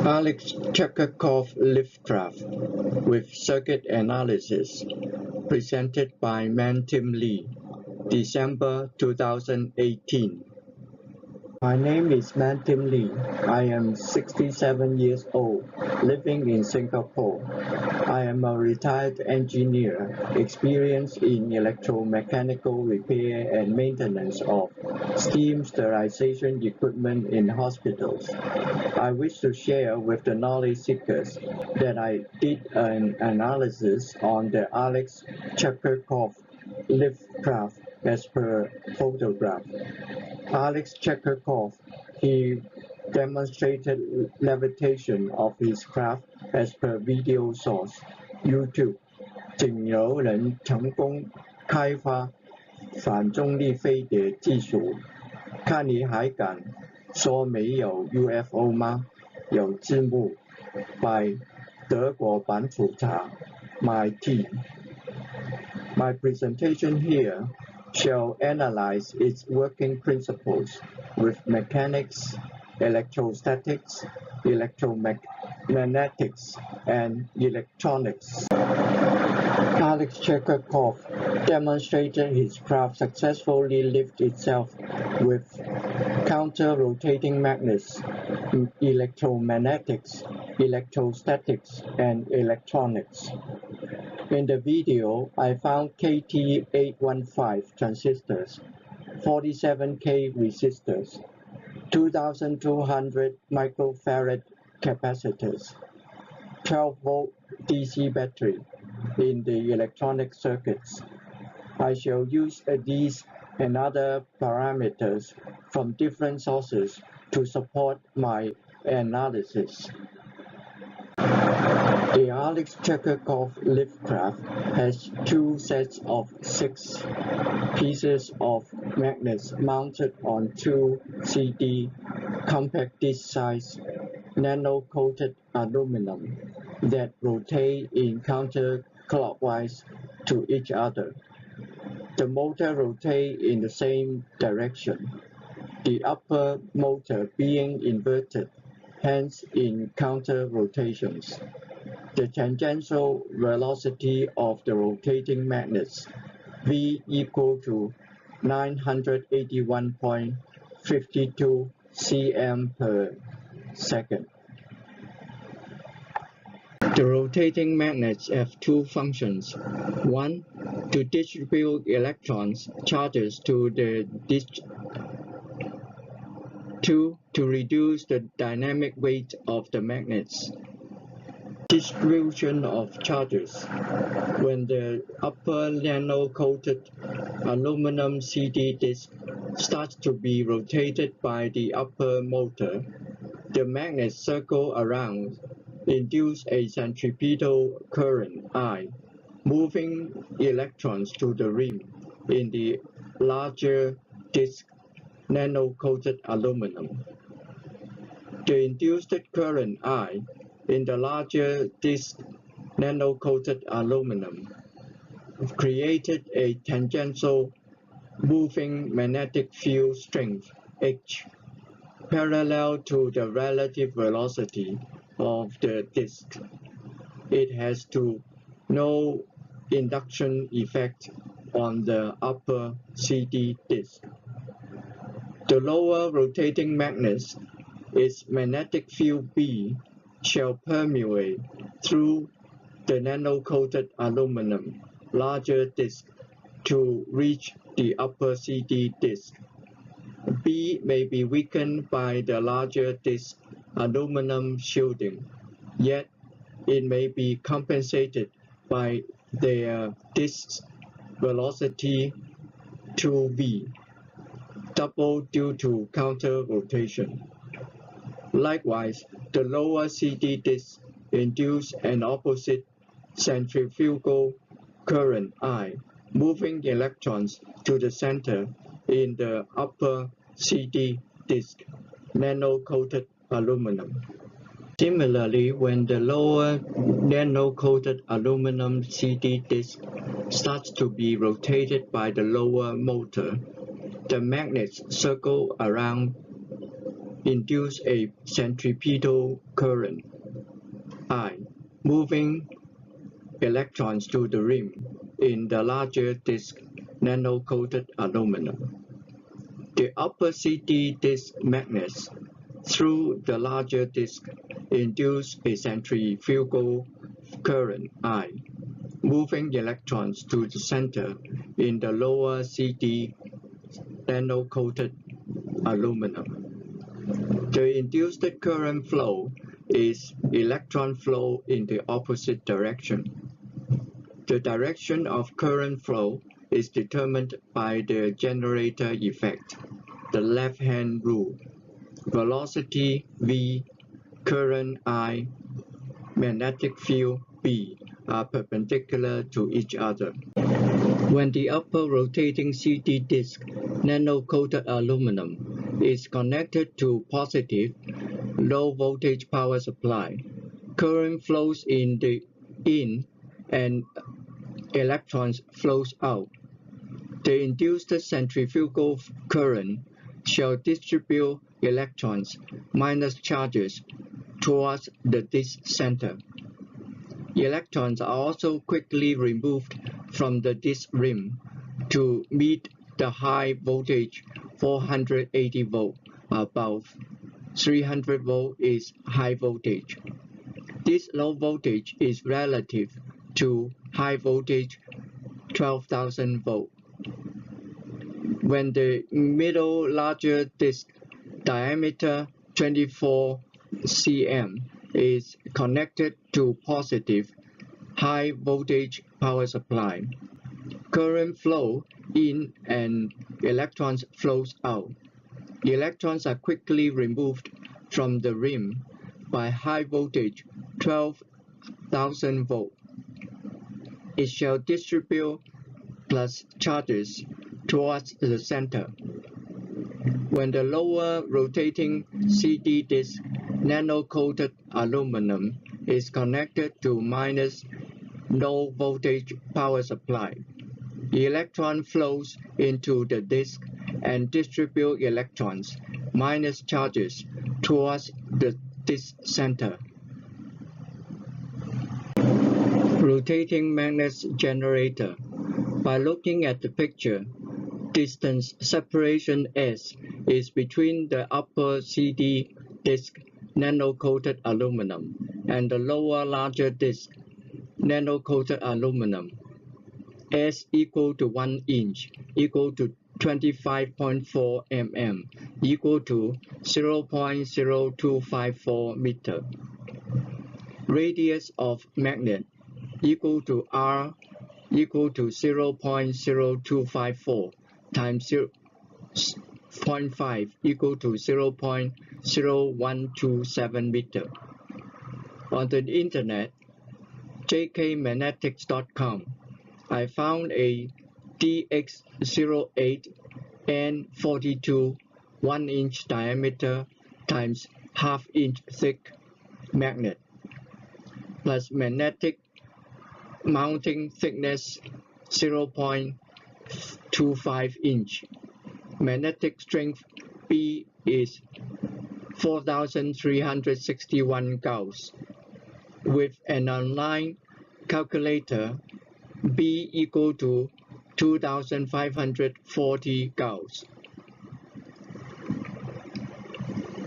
Alexey Chekurkov Lift Craft with Circuit Analysis, presented by Tim Lee, December 2018. My name is Tim Lee. I am 67 years old, living in Singapore. I am a retired engineer, experienced in electromechanical repair and maintenance of steam sterilization equipment in hospitals. I wish to share with the knowledge seekers that I did an analysis on the Alexey Chekurkov Lift Craft as per photograph. Alexey Chekurkov, he demonstrated levitation of his craft as per video source, YouTube. 仅有人成功开发反重力飞碟技术，看你还敢说没有 UFO 吗？有字幕 by 德国版普查 My team. My presentation here shall analyze its working principles with mechanics, electrostatics, electromagnetics, and electronics. Alexey Chekurkov demonstrated his craft successfully lift itself with counter-rotating magnets, electromagnetics, electrostatics, and electronics. In the video, I found KT815 transistors, 47K resistors, 2200 microfarad capacitors, 12-volt DC battery in the electronic circuits. I shall use these and other parameters from different sources to support my analysis. The Alexey Chekurkov Lift Craft has two sets of 6 pieces of magnets mounted on 2 CD compact disc size nano-coated aluminum that rotate in counterclockwise to each other. The motor rotates in the same direction, the upper motor being inverted, hence in counter rotations. The tangential velocity of the rotating magnets, V equal to 981.52 cm per second. The rotating magnets have two functions. One, to distribute electrons, charges to the discharge. 2, to reduce the dynamic weight of the magnets. Distribution of charges. When the upper nano-coated aluminum CD disc starts to be rotated by the upper motor, the magnets circle around, induce a centripetal current I, moving electrons to the rim in the larger disc nano-coated aluminum. The induced current I in the larger disc nano-coated aluminum created a tangential moving magnetic field strength H, parallel to the relative velocity of the disc. It has no induction effect on the upper CD disc. The lower rotating magnets, its magnetic field B, shall permeate through the nano-coated aluminum larger disc to reach the upper CD disc. B may be weakened by the larger disc aluminum shielding, yet it may be compensated by their disc velocity 2V, double due to counter rotation. Likewise, the lower CD disc induce an opposite centrifugal current I, moving electrons to the center in the upper CD disc nano-coated aluminum. Similarly, when the lower nano-coated aluminum CD disc starts to be rotated by the lower motor, the magnets circle around induce a centripetal current I, moving electrons to the rim in the larger disk nano-coated aluminum. The upper CD disk magnets through the larger disk induce a centrifugal current I, moving electrons to the center in the lower CD nano-coated aluminum. The induced current flow is electron flow in the opposite direction. The direction of current flow is determined by the generator effect, the left-hand rule. Velocity V, current I, magnetic field B are perpendicular to each other. When the upper rotating CD disk nano-coated aluminum is connected to positive low voltage power supply, current flows in and electrons flows out. The induced centrifugal current shall distribute electrons minus charges towards the disk center. Electrons are also quickly removed from the disk rim to meet the high voltage 480 volt above. 300 volt is high voltage. This low voltage is relative to high voltage 12,000 volt. When the middle larger disk diameter 24 cm is connected to positive high voltage power supply, current flow in and electrons flows out. Electrons are quickly removed from the rim by high voltage 12,000 volt. It shall distribute plus charges towards the center. When the lower rotating CD disk nano-coated aluminum is connected to minus low voltage power supply, the electron flows into the disk and distribute electrons minus charges towards the disk center. Rotating magnet generator. By looking at the picture, distance separation S is between the upper CD disk nano-coated aluminum and the lower larger disk nano-coated aluminum. S equal to 1 inch equal to 25.4 mm equal to 0.0254 meter. Radius of magnet equal to R equal to 0.0254 times 0.5 equal to 0.0127 meter. On the internet, jkmagnetics.com, I found a DX08 N42 1-inch diameter times half-inch thick magnet plus magnetic mounting thickness 0.25 inch. Magnetic strength B is 4,361 Gauss. With an online calculator, B equal to 2,540 Gauss.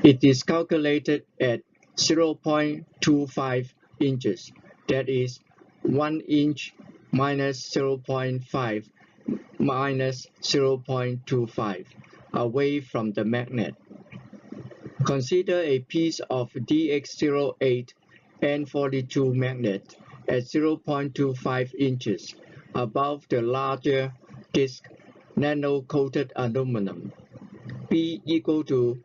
It is calculated at 0.25 inches, that is 1 inch minus 0.5 minus 0.25 away from the magnet. Consider a piece of DX08 N42 magnet at 0.25 inches above the larger disk nano-coated aluminum. B equal to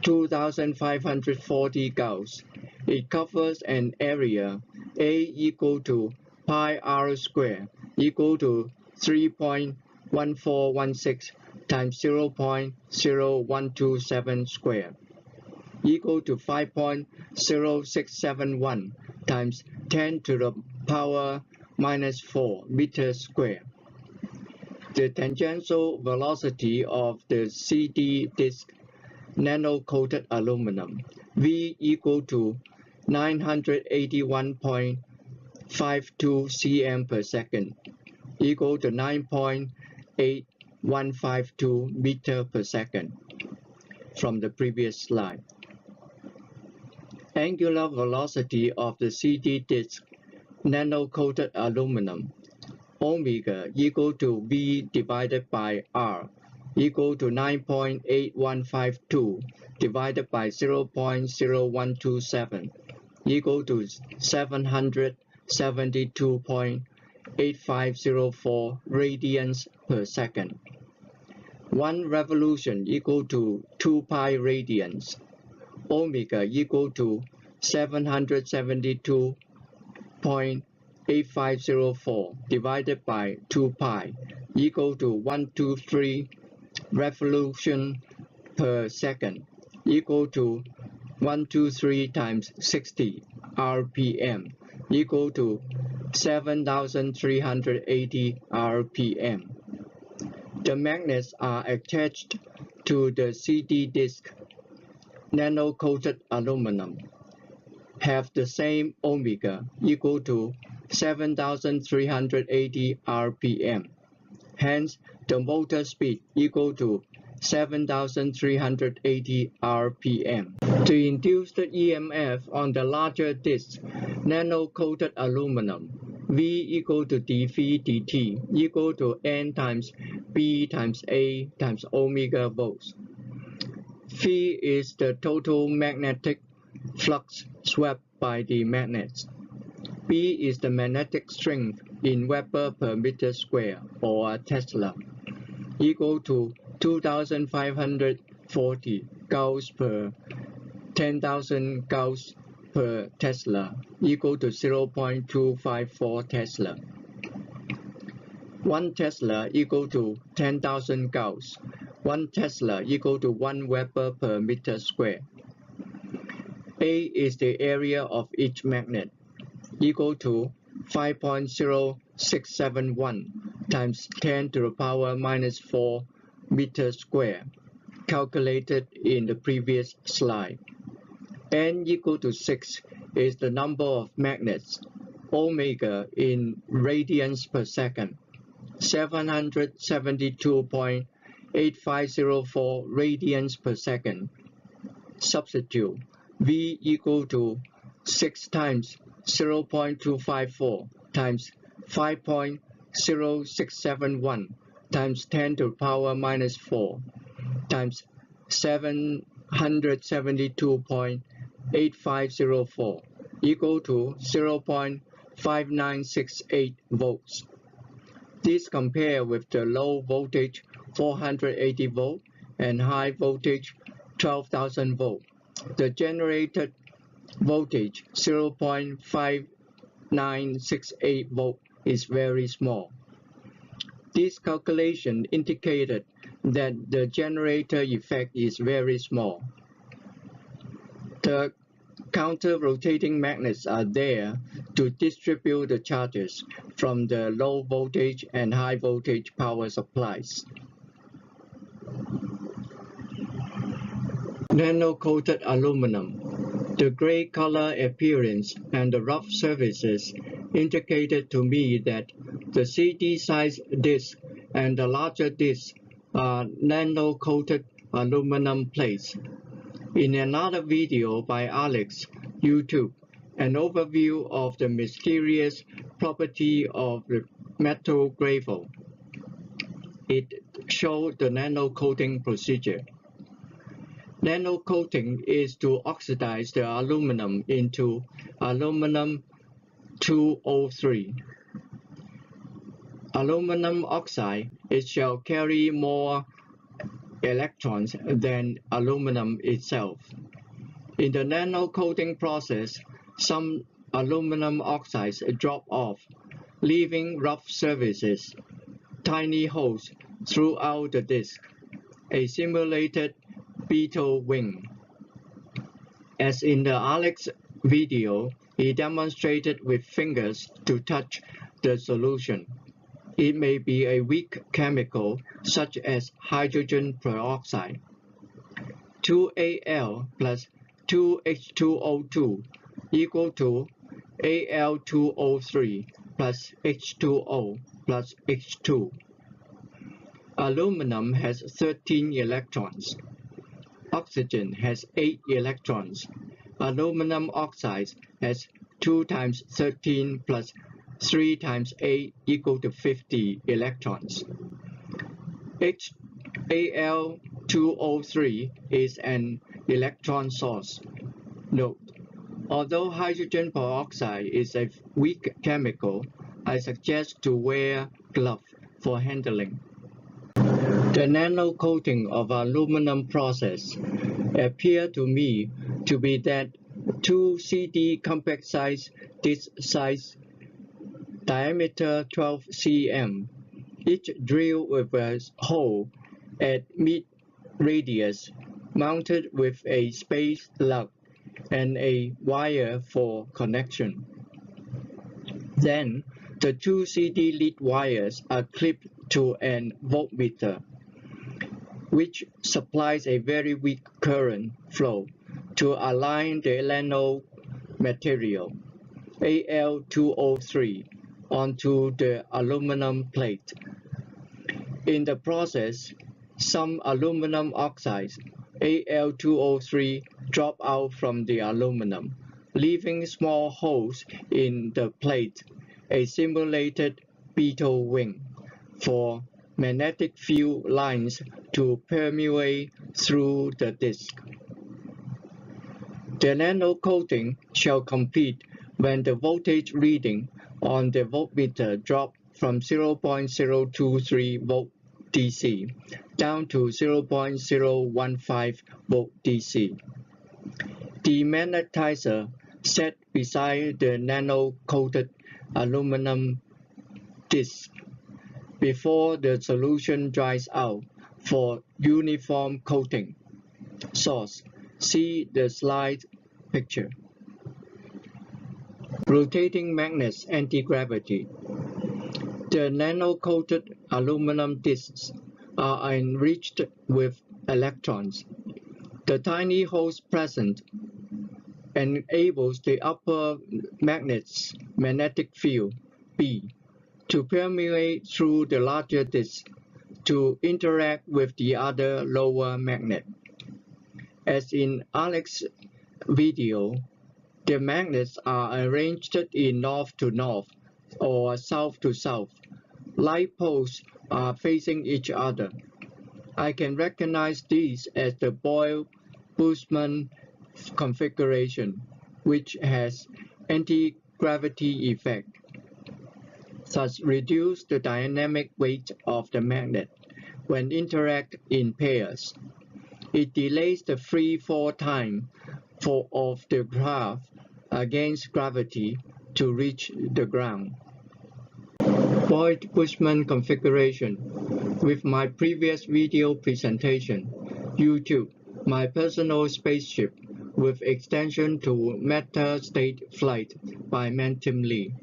2,540 Gauss. It covers an area A equal to pi r square equal to 3.1416 times 0.0127 square equal to 5.0671 times 10 to the power minus 4 meters square. The tangential velocity of the CD disk nano-coated aluminum, V equal to 981.52 cm per second, equal to 9.8152 meter per second from the previous slide. Angular velocity of the CD disk nano-coated aluminum, omega equal to V divided by R, equal to 9.8152 divided by 0.0127, equal to 772.8504 radians per second. 1 revolution equal to 2 pi radians. Omega equal to 772.8504 divided by 2 pi equal to 123 revolution per second, equal to 123 times 60 RPM, equal to 7,380 RPM. The magnets are attached to the CD disk nano-coated aluminum, have the same omega equal to 7,380 RPM. Hence, the motor speed equal to 7,380 RPM. To induce the EMF on the larger disk nano-coated aluminum, V equal to dV dt equal to N times B times A times omega volts. Phi is the total magnetic flux swept by the magnets. B is the magnetic strength in Weber per meter square or Tesla, equal to 2,540 Gauss per 10,000 Gauss per Tesla, equal to 0.254 Tesla. 1 Tesla equal to 10,000 Gauss. 1 Tesla equal to 1 Weber per meter square. A is the area of each magnet, equal to 5.0671 times 10 to the power minus 4 meters square, calculated in the previous slide. N equal to 6 is the number of magnets, omega in radians per second, 772.8504 radians per second. Substitute V equal to 6 times 0.254 times 5.0671 times 10 to the power minus 4 times 772.8504 equal to 0.5968 volts. This compares with the low voltage 480 volt and high voltage 12,000 volt. The generated voltage 0.5968 volt is very small. This calculation indicated that the generator effect is very small. The counter-rotating magnets are there to distribute the charges from the low voltage and high voltage power supplies. Nano-coated aluminum. The gray color appearance and the rough surfaces indicated to me that the CD-size disc and the larger disc are nano-coated aluminum plates. In another video by Alex, YouTube, an overview of the mysterious property of the metal gravel. It showed the nano-coating procedure. Nano-coating is to oxidize the aluminum into aluminum 2O3. Aluminum oxide, it shall carry more electrons than aluminum itself. In the nano-coating process, some aluminum oxides drop off, leaving rough surfaces, tiny holes throughout the disc, a simulated beetle wing. As in the Alex video, he demonstrated with fingers to touch the solution. It may be a weak chemical, such as hydrogen peroxide. 2Al plus 2H2O2 equal to Al2O3 plus H2O plus H2. Aluminum has 13 electrons. Oxygen has 8 electrons. Aluminum oxide has 2 times 13 plus 3 times 8 equal to 50 electrons. Al2O3 is an electron source. Note: although hydrogen peroxide is a weak chemical, I suggest to wear gloves for handling. The nano-coating of aluminum process appeared to me to be that 2 CD compact size disc size, diameter 12 cm, each drilled with a hole at mid-radius, mounted with a space lug and a wire for connection. Then, the 2 CD lead wires are clipped to an voltmeter, which supplies a very weak current flow to align the anode material, Al2O3, onto the aluminum plate. In the process, some aluminum oxides, Al2O3, drop out from the aluminum, leaving small holes in the plate, a simulated beetle wing, for magnetic field lines to permeate through the disk. The nano-coating shall complete when the voltage reading on the voltmeter drops from 0.023 volt DC down to 0.015 volt DC. The magnetizer set beside the nano-coated aluminum disc before the solution dries out for uniform coating. Source: see the slide picture. Rotating magnets anti-gravity. The nano-coated aluminum discs are enriched with electrons. The tiny holes present enables the upper magnet's magnetic field, B, to permeate through the larger disc to interact with the other lower magnet. As in Alex's video, the magnets are arranged in north to north or south to south. Light poles are facing each other. I can recognize these as the Boyle-Bushman configuration, which has anti-gravity effect, thus reduce the dynamic weight of the magnet when interact in pairs. It delays the free fall time of the craft against gravity to reach the ground. Boyle-Bushman configuration. With my previous video presentation, YouTube, my personal spaceship with extension to meta-state flight by Mantim Lee.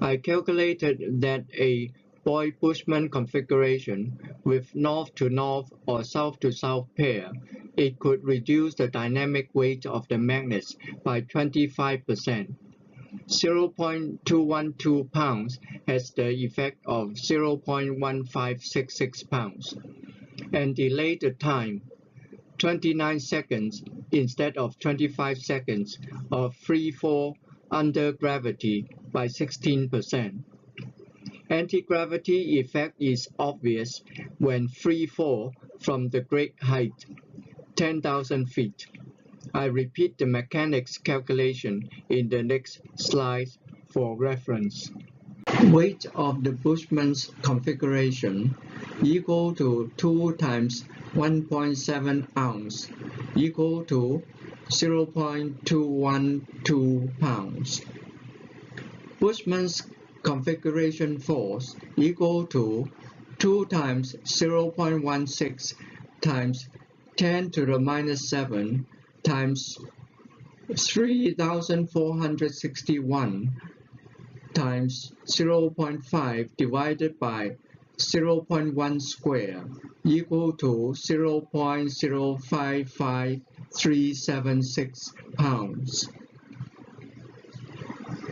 I calculated that a Boyle-Bushman configuration with north-to-north or south-to-south pair, it could reduce the dynamic weight of the magnets by 25%. 0.212 pounds has the effect of 0.1566 pounds, and delay the time 29 seconds instead of 25 seconds of free fall under gravity by 16%. Anti-gravity effect is obvious when free fall from the great height, 10,000 feet. I repeat the mechanics calculation in the next slide for reference. Weight of the Bushman's configuration equal to 2 times 1.7 ounce equal to 0.212 pounds. Bushman's configuration force equal to 2 times 0.16 times 10 to the minus 7 times 3,461 times 0.5 divided by 0.1 square equal to 0.055376 pounds.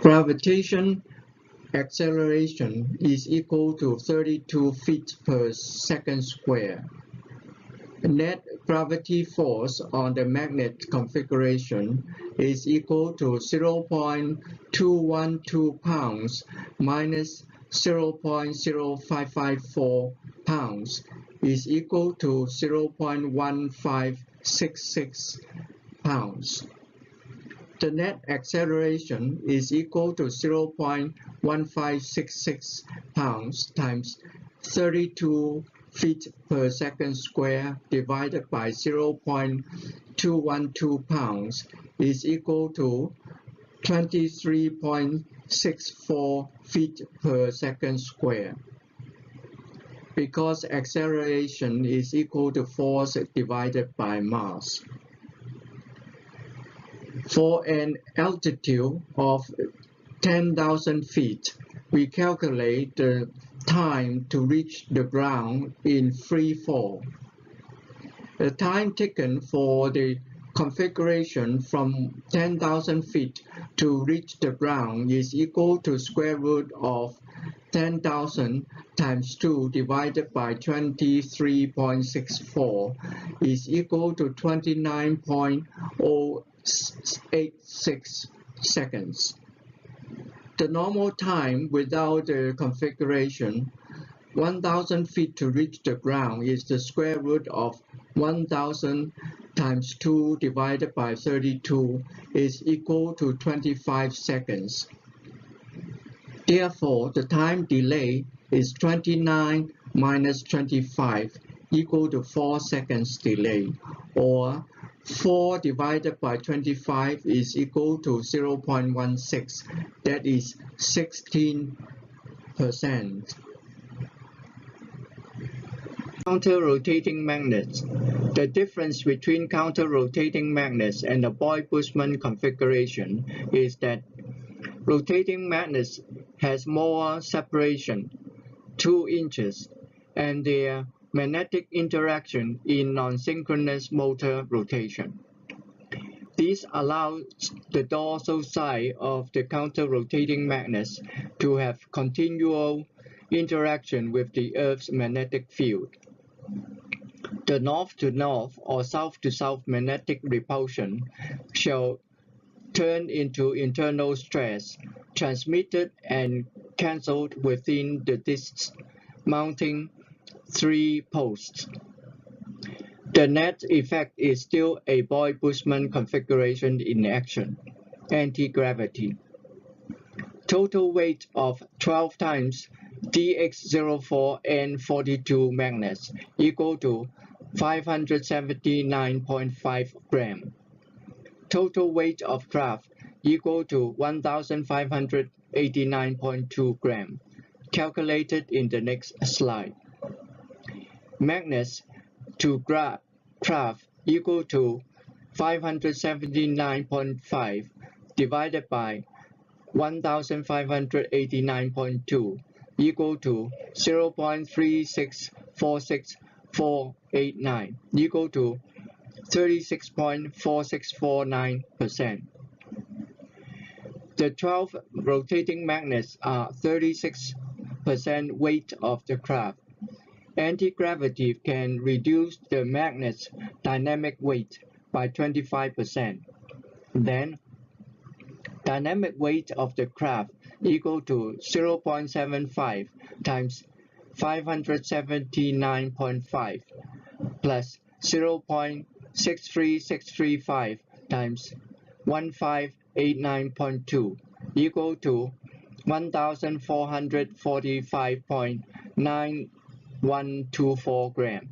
Gravitation acceleration is equal to 32 feet per second square. Net gravity force on the magnet configuration is equal to 0.212 pounds minus 0.0554 pounds is equal to 0.1566 pounds. The net acceleration is equal to 0.1566 pounds times 32 feet per second square divided by 0.212 pounds is equal to 23.64 feet per second square. Because acceleration is equal to force divided by mass. For an altitude of 10,000 feet, we calculate the time to reach the ground in free fall. The time taken for the configuration from 10,000 feet to reach the ground is equal to square root of 10,000 times 2 divided by 23.64 is equal to 29.086 seconds. The normal time without the configuration, 1,000 feet to reach the ground, is the square root of 1,000 times 2 divided by 32 is equal to 25 seconds. Therefore, the time delay is 29 minus 25 equal to 4 seconds delay, or 4 divided by 25 is equal to 0.16, that is 16%. Counter-rotating magnets. The difference between counter-rotating magnets and the Boy-Bushman configuration is that rotating magnets has more separation, 2 inches, and their magnetic interaction in non-synchronous motor rotation. This allows the dorsal side of the counter-rotating magnets to have continual interaction with the Earth's magnetic field. The north-to-north or south-to-south magnetic repulsion shall turn into internal stress, transmitted and cancelled within the disks mounting 3 posts. The net effect is still a Boy-Bushman configuration in action, anti-gravity. Total weight of 12 times DX04N42 magnets equal to 579.5 grams. Total weight of craft equal to 1,589.2 grams, calculated in the next slide. Magnets to craft equal to 579.5 divided by 1,589.2 equal to 0.3646489 equal to 36.4649%. The 12 rotating magnets are 36% weight of the craft. Anti-gravity can reduce the magnet's dynamic weight by 25%. Then, dynamic weight of the craft equal to 0.75 times 579.5 plus 0.63635 times 1589.2 equal to 1,445.9124 grams,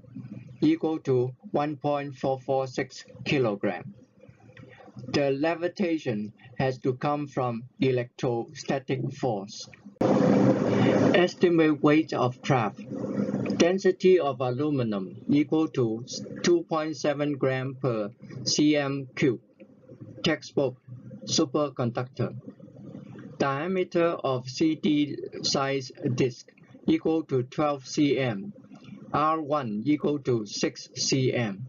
equal to 1.446 kilograms. The levitation has to come from electrostatic force. Estimate weight of craft. Density of aluminum equal to 2.7 grams per cm cube. Textbook, superconductor. Diameter of CD size disc equal to 12 cm, R1 equal to 6 cm.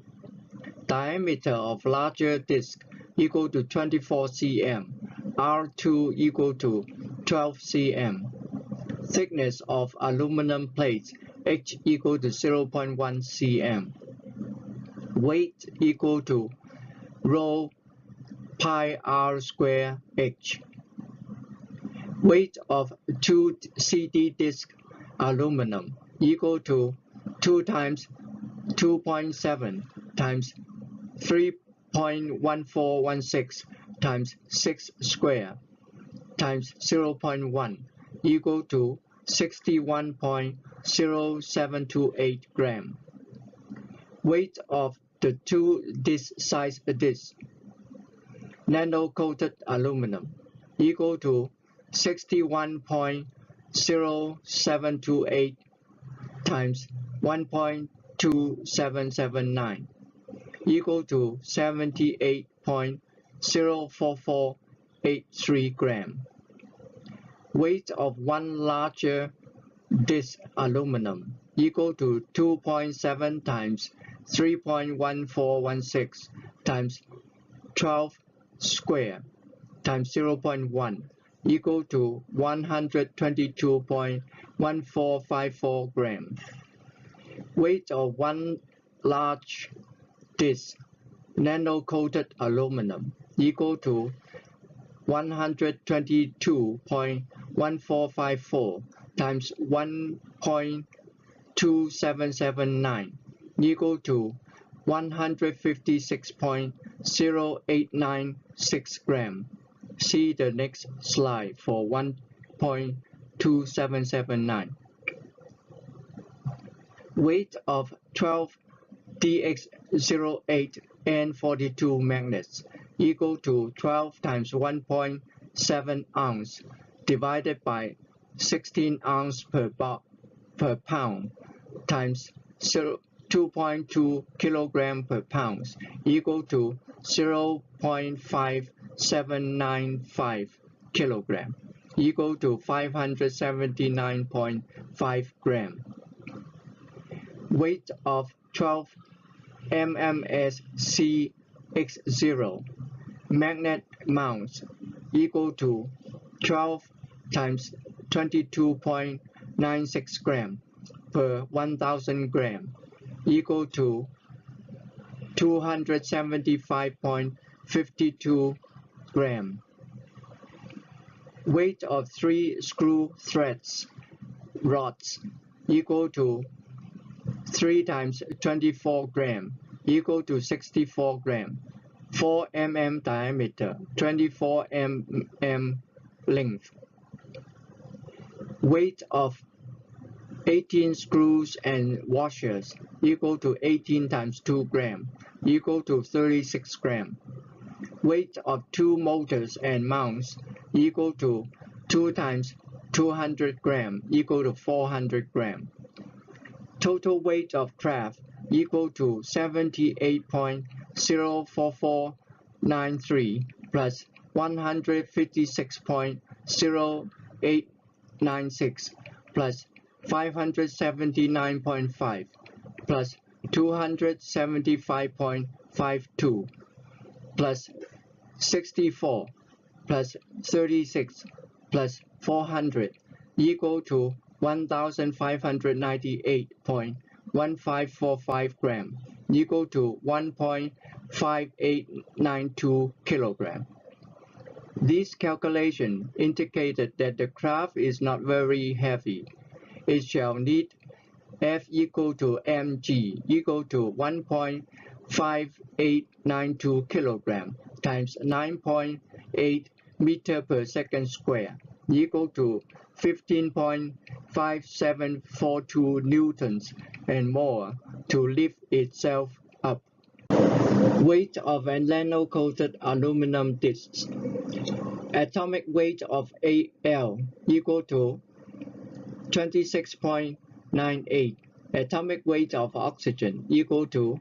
Diameter of larger disk equal to 24 cm, R2 equal to 12 cm. Thickness of aluminum plates, H equal to 0.1 cm. Weight equal to rho pi r square H. Weight of 2 CD disk aluminum equal to 2 times 2.7 times 3.1416 times 6 square times 0.1 equal to 61.0728 gram. Weight of the 2 this size disc nano-coated aluminum equal to 61.0728 times 1.2779 equal to 78.04483 gram. Weight of 1 larger disc aluminum equal to 2.7 times 3.1416 times 12 square times 0.1 equal to 122.1454 gram. Weight of 1 large disc nano-coated aluminum equal to 122.1454 times 1.2779 equal to 156.0896 gram. See the next slide for 1.2779. Weight of 12 DX08N42 magnets equal to 12 times 1.7 ounce divided by 16 ounce per pound times 2.2 kilogram per pound equal to 0.5795 kilogram equal to 579.5 gram. Weight of 12 MMSCX0 magnet mounts equal to 12 times 22.96 gram per 1000 gram equal to 275.52 gram. Weight of 3 screw threads rods equal to 3 times 24 gram equal to 64 gram. 4 mm diameter, 24 mm length. Weight of 18 screws and washers equal to 18 times 2 gram equal to 36 gram. Weight of 2 motors and mounts equal to 2 times 200 gram equal to 400 gram. Total weight of craft equal to 78.04493 plus 156.0896 plus 579.5 plus 275.52 plus 64 plus 36 plus 400 equal to 1598.1545 gram equal to 1.5892 kilogram. This calculation indicated that the craft is not very heavy. It shall need F equal to mg equal to 1.5892 kilogram times 9.8 meter per second square equal to 15.5742 newtons and more to lift itself up. Weight of a nano-coated aluminum disc. Atomic weight of Al equal to 26.98. Atomic weight of oxygen equal to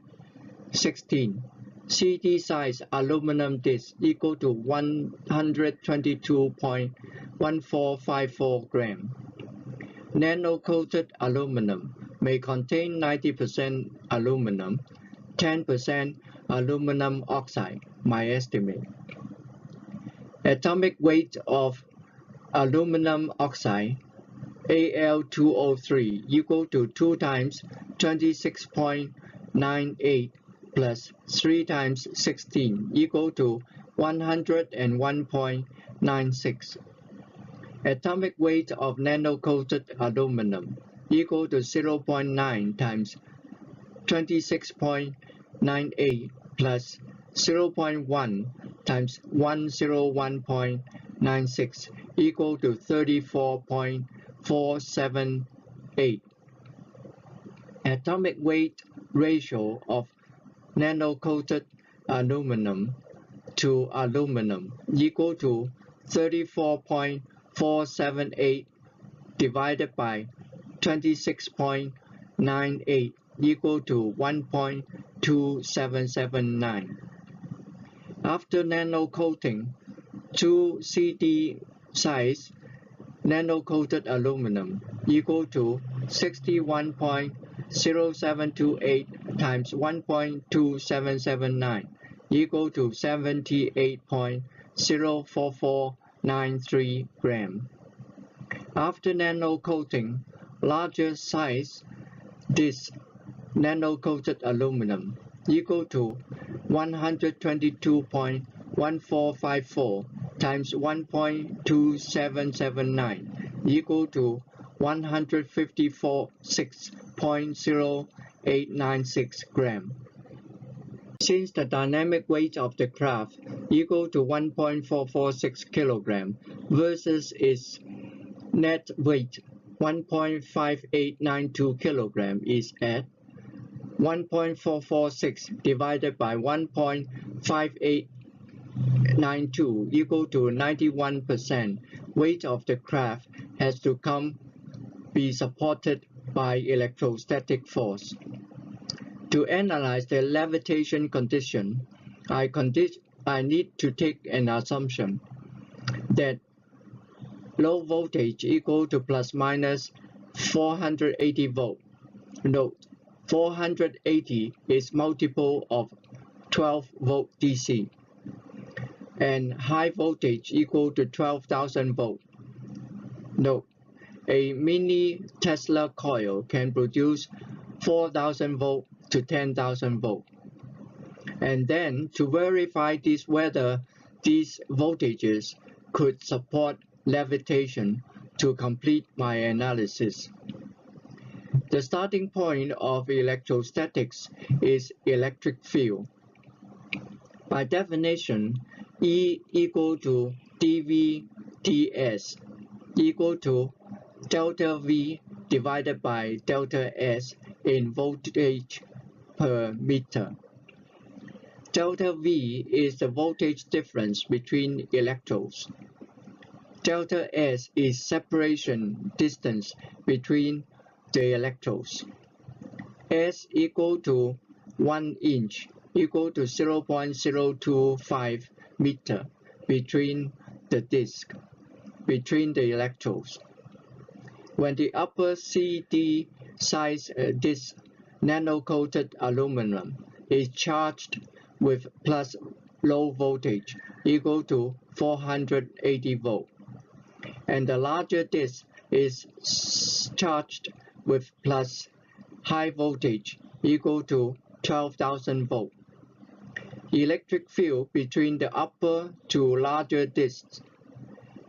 16. CD size aluminum disc equal to 122.1454 gram. Nano-coated aluminum may contain 90% aluminum, 10% aluminum oxide, my estimate. Atomic weight of aluminum oxide Al2O3 equal to 2 times 26.98 plus 3 times 16 equal to 101.96. Atomic weight of nano-coated aluminum equal to 0.9 times 26.98 plus 0.1 times 101.96 equal to 34.478. Atomic weight ratio of nano-coated aluminum to aluminum equal to 34.478 divided by 26.98 equal to 1.2779. After nano-coating, 2 CD size nano-coated aluminum equal to 61.0728 times 1.2779 equal to 78.04493 gram. After nano-coating, larger size disc nano-coated aluminum equal to 122.1454 times 1.2779 equal to 154.6.0896 gram. Since the dynamic weight of the craft equal to 1.446 kg versus its net weight 1.5892 kg is at 1.446 divided by 1.5892 equal to 91%. Weight of the craft has to be supported by electrostatic force. To analyze the levitation condition, I need to take an assumption that low voltage equal to plus minus 480 volt. Note, 480 is multiple of 12 volt DC, and high voltage equal to 12,000 volt. Note, a mini Tesla coil can produce 4,000 volt to 10,000 volt. And then to verify whether these voltages could support levitation to complete my analysis. The starting point of electrostatics is electric field. By definition, E equal to dV ds equal to delta V divided by delta S in voltage per meter. Delta V is the voltage difference between electrodes. Delta S is separation distance between the electrodes. S equal to 1 inch equal to 0.025 meter between the disc, between the electrodes. When the upper CD size disc nano-coated aluminum is charged with plus low voltage equal to 480 volt, and the larger disc is charged with plus high voltage equal to 12,000 volt. Electric field between the upper to larger discs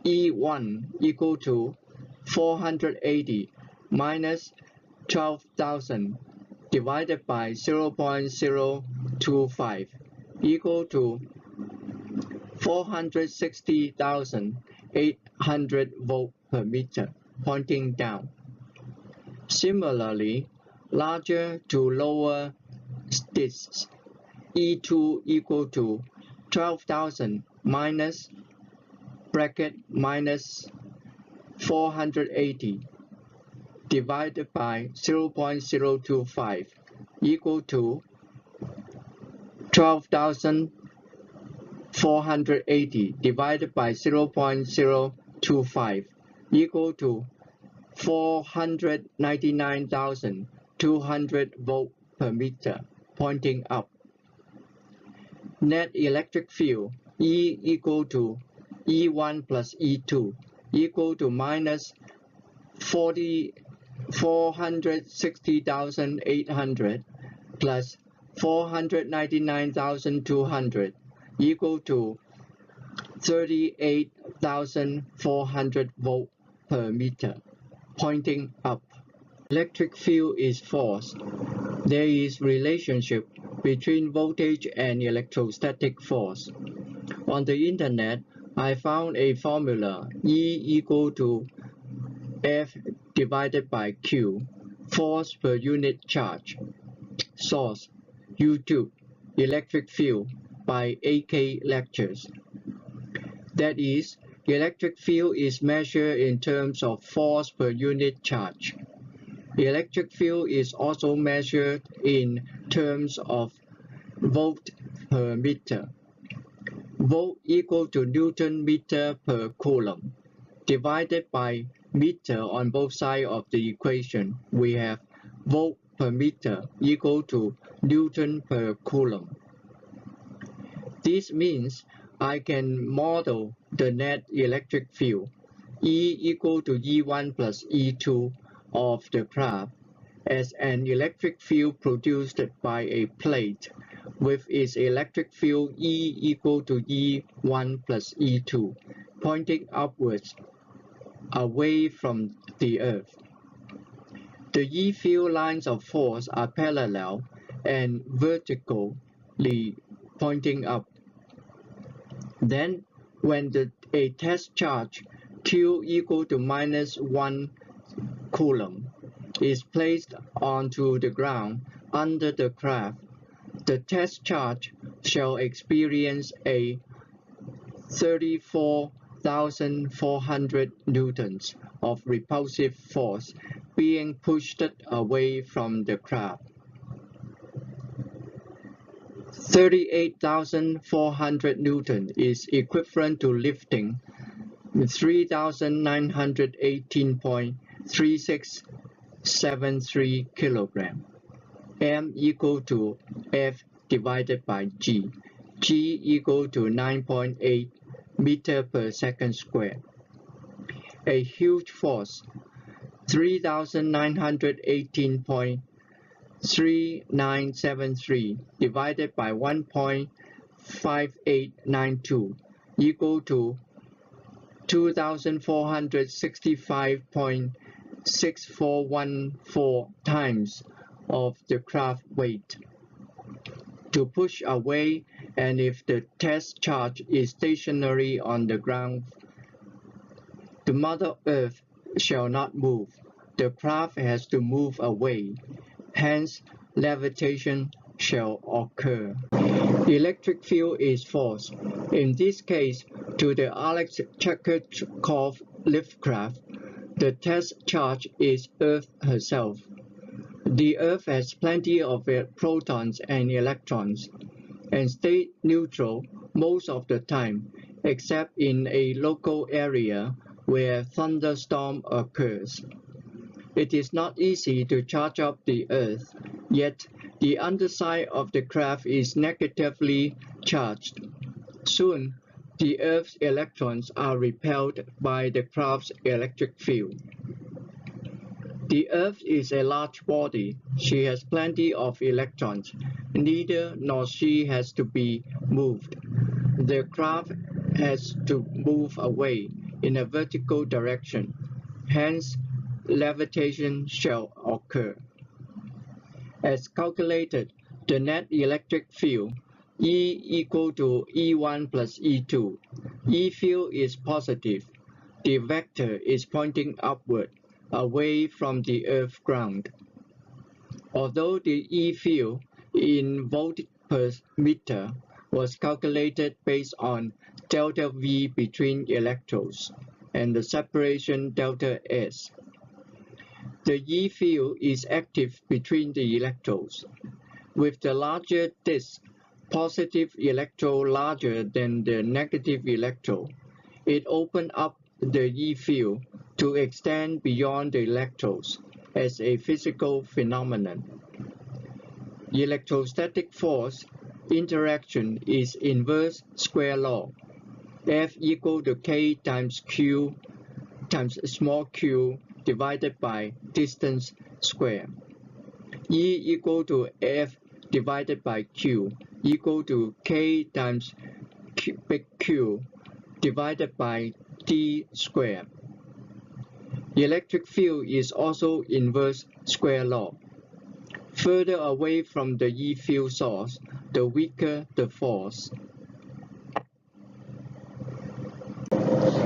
E1 equal to 480 minus 12,000 divided by 0.025 equal to 460,800 volt per meter, pointing down. Similarly, larger to lower discs E2 equal to 12,000 minus bracket minus 480 divided by 0.025 equal to 12,480 divided by 0.025 equal to 499,200 volt per meter, pointing up. Net electric field E equal to E1 plus E2 equal to minus 460,800 plus 499,200 equal to 38,400 volt per meter, pointing up. Electric field is force. There is relationship between voltage and electrostatic force. On the internet, I found a formula E equal to F divided by Q, force per unit charge. Source: YouTube, Electric Field by AK Lectures. That is, electric field is measured in terms of force per unit charge. Electric field is also measured in terms of volt per meter. Volt equal to Newton meter per coulomb. Divided by meter on both sides of the equation, we have volt per meter equal to Newton per coulomb. This means I can model the net electric field E equal to E1 plus E2 of the craft as an electric field produced by a plate with its electric field E equal to E1 plus E2 pointing upwards away from the Earth. The E field lines of force are parallel and vertically pointing up. Then, when a test charge Q equal to minus 1 coulomb is placed onto the ground under the craft, the test charge shall experience a 34,400 newtons of repulsive force being pushed away from the craft. 38,400 newton is equivalent to lifting 3,918.3673 kilogram. M equal to F divided by G. G equal to 9.8 meter per second squared. A huge force, 3,918.3973 divided by 1.5892 equal to 2,465.6414 times of the craft weight. To push away, and if the test charge is stationary on the ground, the Mother Earth shall not move. The craft has to move away. Hence, levitation shall occur. Electric field is force. In this case, to the Alexey Chekurkov Lift Craft, the test charge is Earth herself. The Earth has plenty of protons and electrons, and stays neutral most of the time, except in a local area where thunderstorm occurs. It is not easy to charge up the Earth, yet the underside of the craft is negatively charged. Soon, the Earth's electrons are repelled by the craft's electric field. The Earth is a large body. She has plenty of electrons. Neither nor she has to be moved. The craft has to move away in a vertical direction. Hence, levitation shall occur. As calculated, the net electric field E equal to E1 plus E2. E field is positive. The vector is pointing upward, away from the Earth ground. Although the E field in volt per meter was calculated based on delta V between electrodes and the separation delta S. The E field is active between the electrodes. With the larger disk, positive electrode larger than the negative electrode, it opens up the E field to extend beyond the electrodes as a physical phenomenon. Electrostatic force interaction is inverse square law. F equal to K times Q times small q divided by distance square. E equal to F divided by Q equal to K times big Q divided by D square. The electric field is also inverse square law. Further away from the E field source, the weaker the force.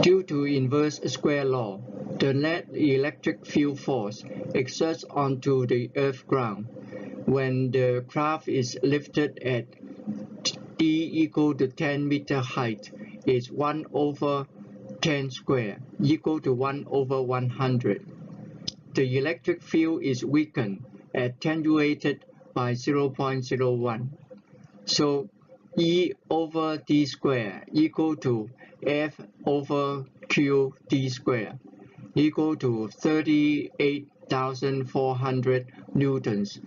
Due to inverse square law, the net electric field force exerts onto the earth ground when the craft is lifted at D equal to 10 meter height is 1 over 10 square equal to 1 over 100. The electric field is weakened, attenuated by 0.01. So E over D square equal to F over Q D square equal to 38,400 newtons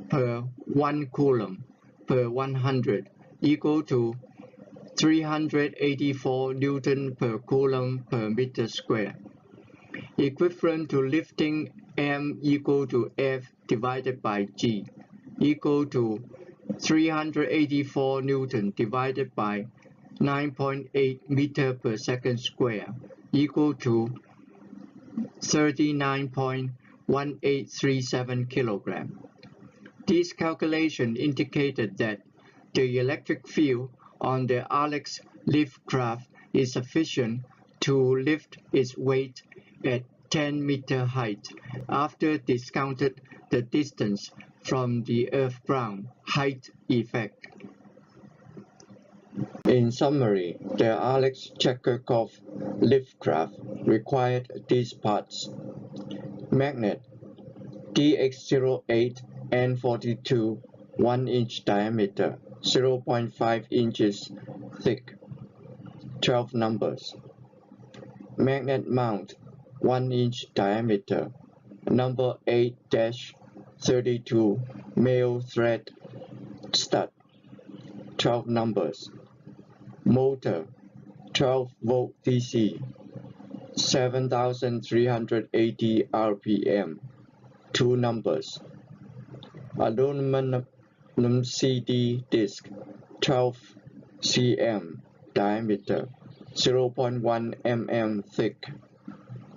per 1 coulomb per 100 equal to 384 newton per coulomb per meter square, equivalent to lifting M equal to F divided by G equal to 384 newton divided by 9.8 meter per second square equal to 39.1837 kilogram. This calculation indicated that the electric field on the Alexey Lift Craft is sufficient to lift its weight at 10 meter height after discounted the distance from the earth ground height effect. In summary, the Alexey Chekurkov Lift Craft required these parts: magnet DX08 N42 1-inch diameter, 0.5 inches thick, 12 numbers. Magnet mount 1-inch diameter, number 8-32 male thread stud, 12 numbers. Motor 12 volt DC, 7,380 RPM, 2 numbers. Aluminum CD disc, 12 cm diameter, 0.1 mm thick,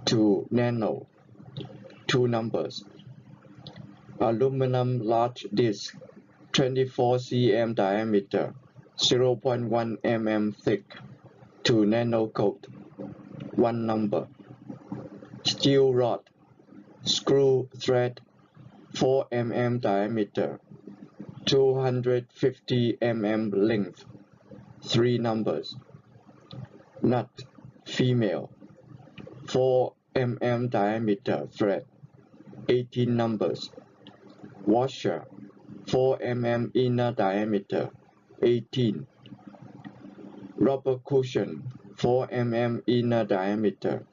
to nano, 2 numbers. Aluminum large disc, 24 cm diameter, 0.1 mm thick, to nano-coat, 1 number. Steel rod, screw thread, 4 mm diameter, 250 mm length, 3 numbers. Nut, female, 4 mm diameter thread, 18 numbers. Washer, 4 mm inner diameter, 18. Rubber cushion, 4 mm inner diameter,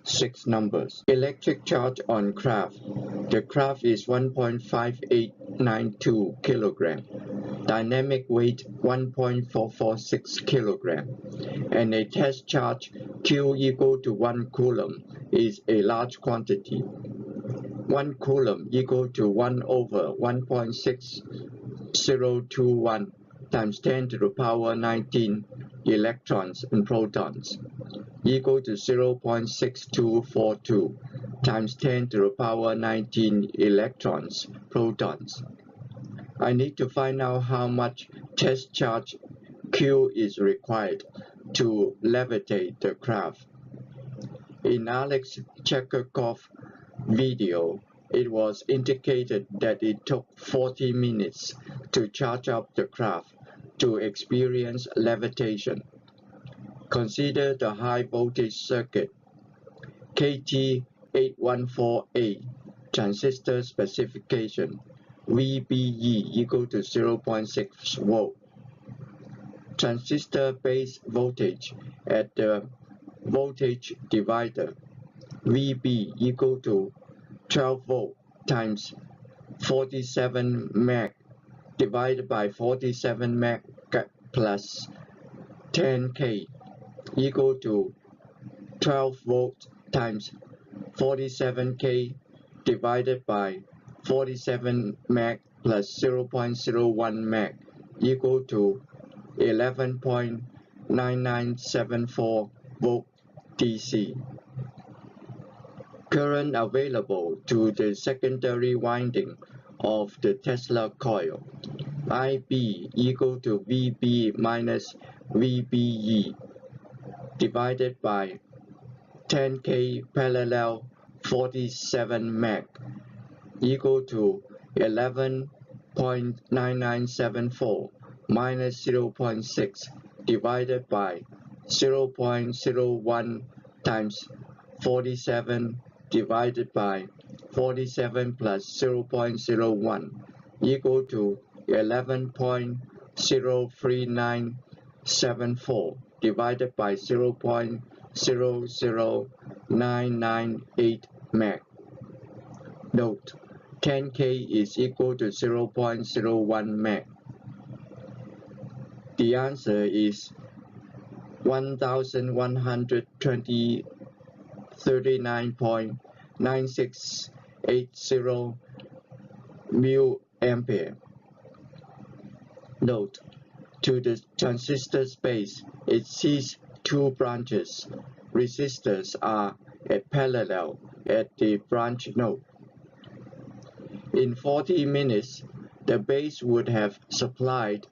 6 numbers. Electric charge on craft. The craft is 1.5892 kilogram. Dynamic weight 1.446 kilogram. And a test charge Q equal to 1 coulomb is a large quantity. 1 coulomb equal to 1 over 1.6021 times 10 to the power 19 electrons and protons equal to 0.6242 times 10 to the power 19 electrons, protons. I need to find out how much test charge Q is required to levitate the craft. In Alexey Chekurkov video, it was indicated that it took 40 minutes to charge up the craft to experience levitation. Consider the high voltage circuit. KT814A transistor specification, VBE equal to 0.6 volt. Transistor base voltage at the voltage divider, VB equal to 12 volt times 47 meg divided by 47 meg plus 10k equal to 12 volt times 47k divided by 47 meg plus 0.01 meg equal to 11.9974 volt DC. Current available to the secondary winding of the Tesla coil, IB equal to VB minus VBE divided by 10k parallel 47 meg equal to 11.9974 minus 0.6 divided by 0.01 times 47 divided by 47 plus 0.01 equal to 11.03974 divided by 0.00998 meg. Note, 10k is equal to 0.01 meg. The answer is 1139.9680 milliampere. Note, to the transistor space, it sees two branches. Resistors are parallel at the branch node. In 40 minutes, the base would have supplied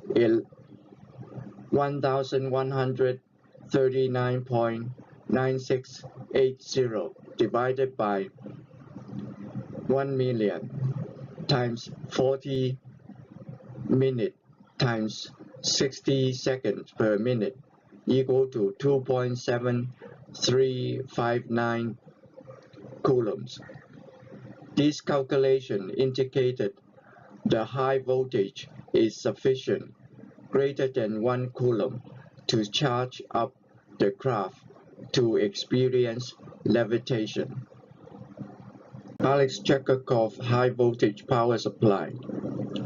1139.9680 divided by 1 million times 40 minutes times 60 seconds per minute equal to 2.7359 coulombs. This calculation indicated the high voltage is sufficient, greater than 1 coulomb, to charge up the craft to experience levitation. Alexey Chekurkov high voltage power supply.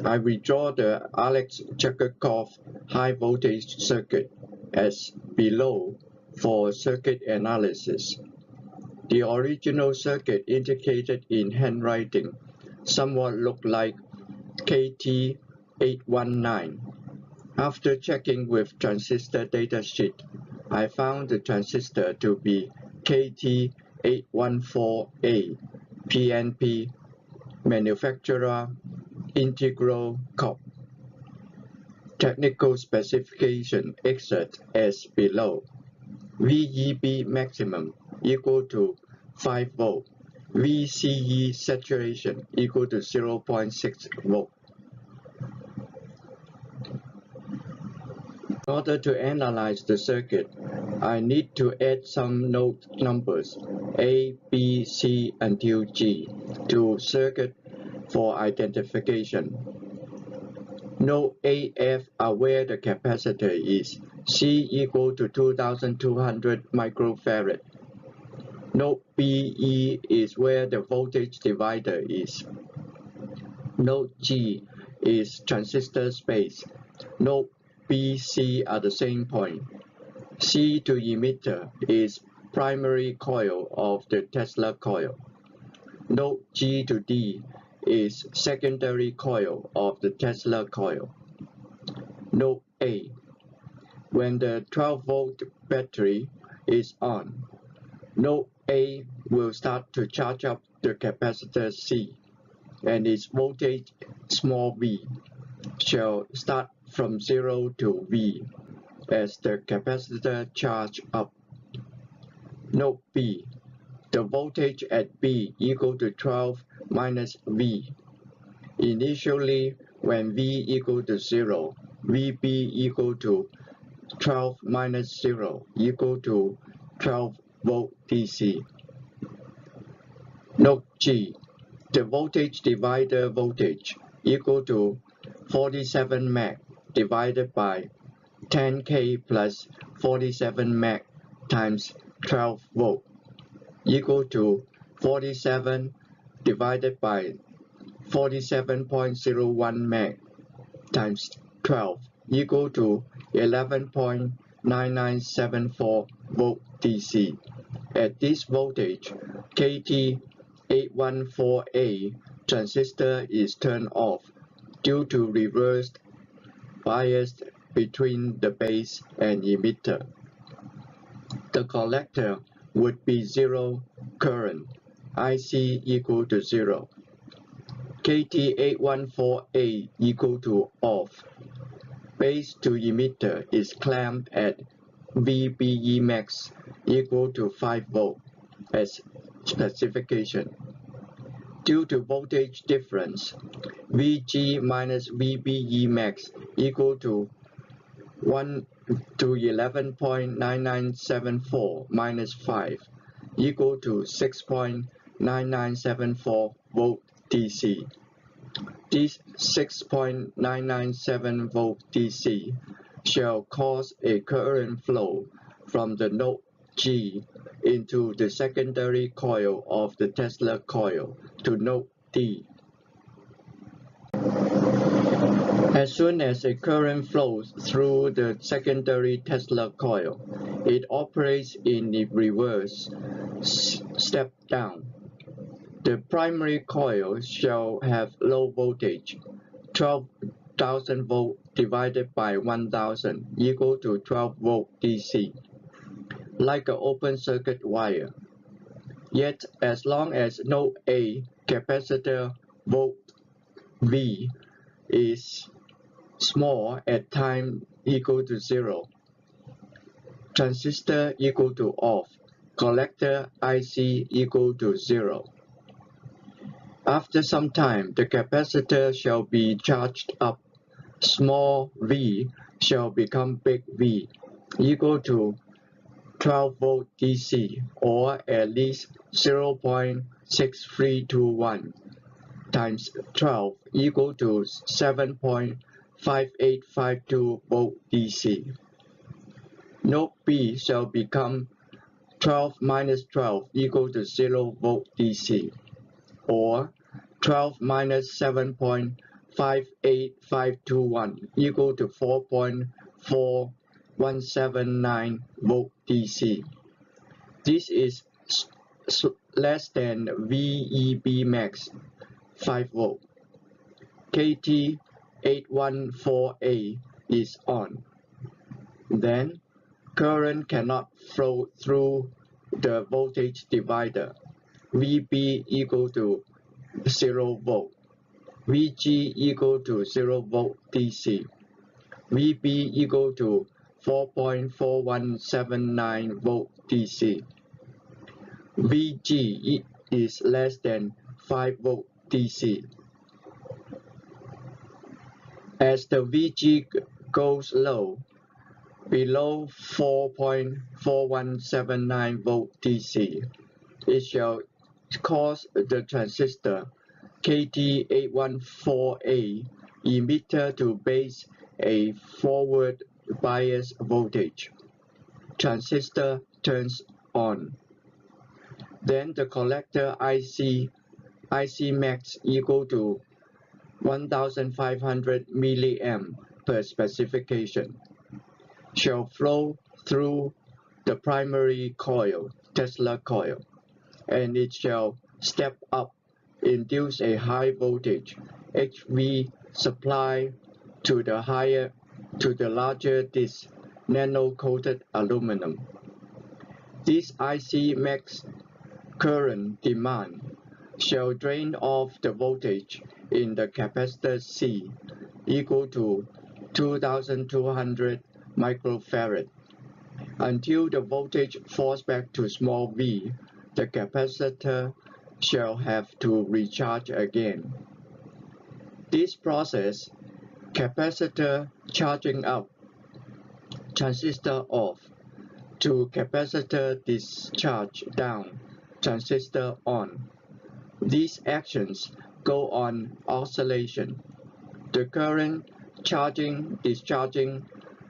I withdraw the Alexey Chekurkov high voltage circuit as below for circuit analysis. The original circuit indicated in handwriting somewhat looked like KT819. After checking with transistor datasheet, I found the transistor to be KT814A PNP, manufacturer Integral Corp. Technical specification exert as below. VEB maximum equal to 5 volt. VCE saturation equal to 0.6 volt. In order to analyze the circuit, I need to add some node numbers A, B, C until G to circuit for identification. Node AF are where the capacitor is, C equal to 2200 microfarad. Node BE is where the voltage divider is. Node G is transistor space. Node BC are the same point. C to emitter is primary coil of the Tesla coil. Node G to D is secondary coil of the Tesla coil. Node A. When the 12-volt battery is on, node A will start to charge up the capacitor C, and its voltage small v shall start from 0 to V as the capacitor charge up. Node B. The voltage at B equal to 12 minus V. Initially, when V equal to 0, VB equal to 12 minus 0 equal to 12 volt DC. Node G. The voltage divider voltage equal to 47 meg divided by 10k plus 47 meg times 12 volt. equal to 47 divided by 47.01 meg times 12 equal to 11.9974 volt DC. At this voltage, KT814A transistor is turned off due to reversed bias between the base and emitter. The collector would be zero current, IC equal to 0. KT814A equal to off. Base to emitter is clamped at VBE max equal to 5 volt as specification. Due to voltage difference, VG minus VBE max equal to 1 to 11.9974 minus 5 equal to 6.9974 volt DC. This 6.997 volt DC shall cause a current flow from the node G into the secondary coil of the Tesla coil to node D. As soon as a current flows through the secondary Tesla coil, it operates in the reverse step down. The primary coil shall have low voltage, 12,000 volt divided by 1,000 equal to 12 volt DC, like an open circuit wire. Yet, as long as node A capacitor volt V is small at time equal to 0, transistor equal to off, collector IC equal to 0. After some time, the capacitor shall be charged up. Small v shall become big V equal to 12 volt DC, or at least 0.6321 times 12 equal to 7.5852 volt DC. Node B shall become 12 minus 12 equal to 0 volt DC, or 12 minus 7.58521 equal to 4.4179 volt DC. This is less than VEB max, 5 volt. KT814A is on. Then, current cannot flow through the voltage divider. VB equal to 0 volt. VG equal to 0 volt DC. VB equal to 4.4179 volt DC. VG is less than 5 volt DC. As the VG goes low, below 4.4179 volt DC, it shall cause the transistor KT814A emitter to base a forward bias voltage. Transistor turns on. Then the collector IC max equal to 1500 milliamp per specification shall flow through the primary coil, Tesla coil, and it shall step up, induce a high voltage HV supply to the larger disc nano-coated aluminum. This IC max current demand shall drain off the voltage in the capacitor C equal to 2200 microfarad. Until the voltage falls back to small v, the capacitor shall have to recharge again. This process, capacitor charging up, transistor off, to capacitor discharge down, transistor on. These actions go on oscillation. The current charging, discharging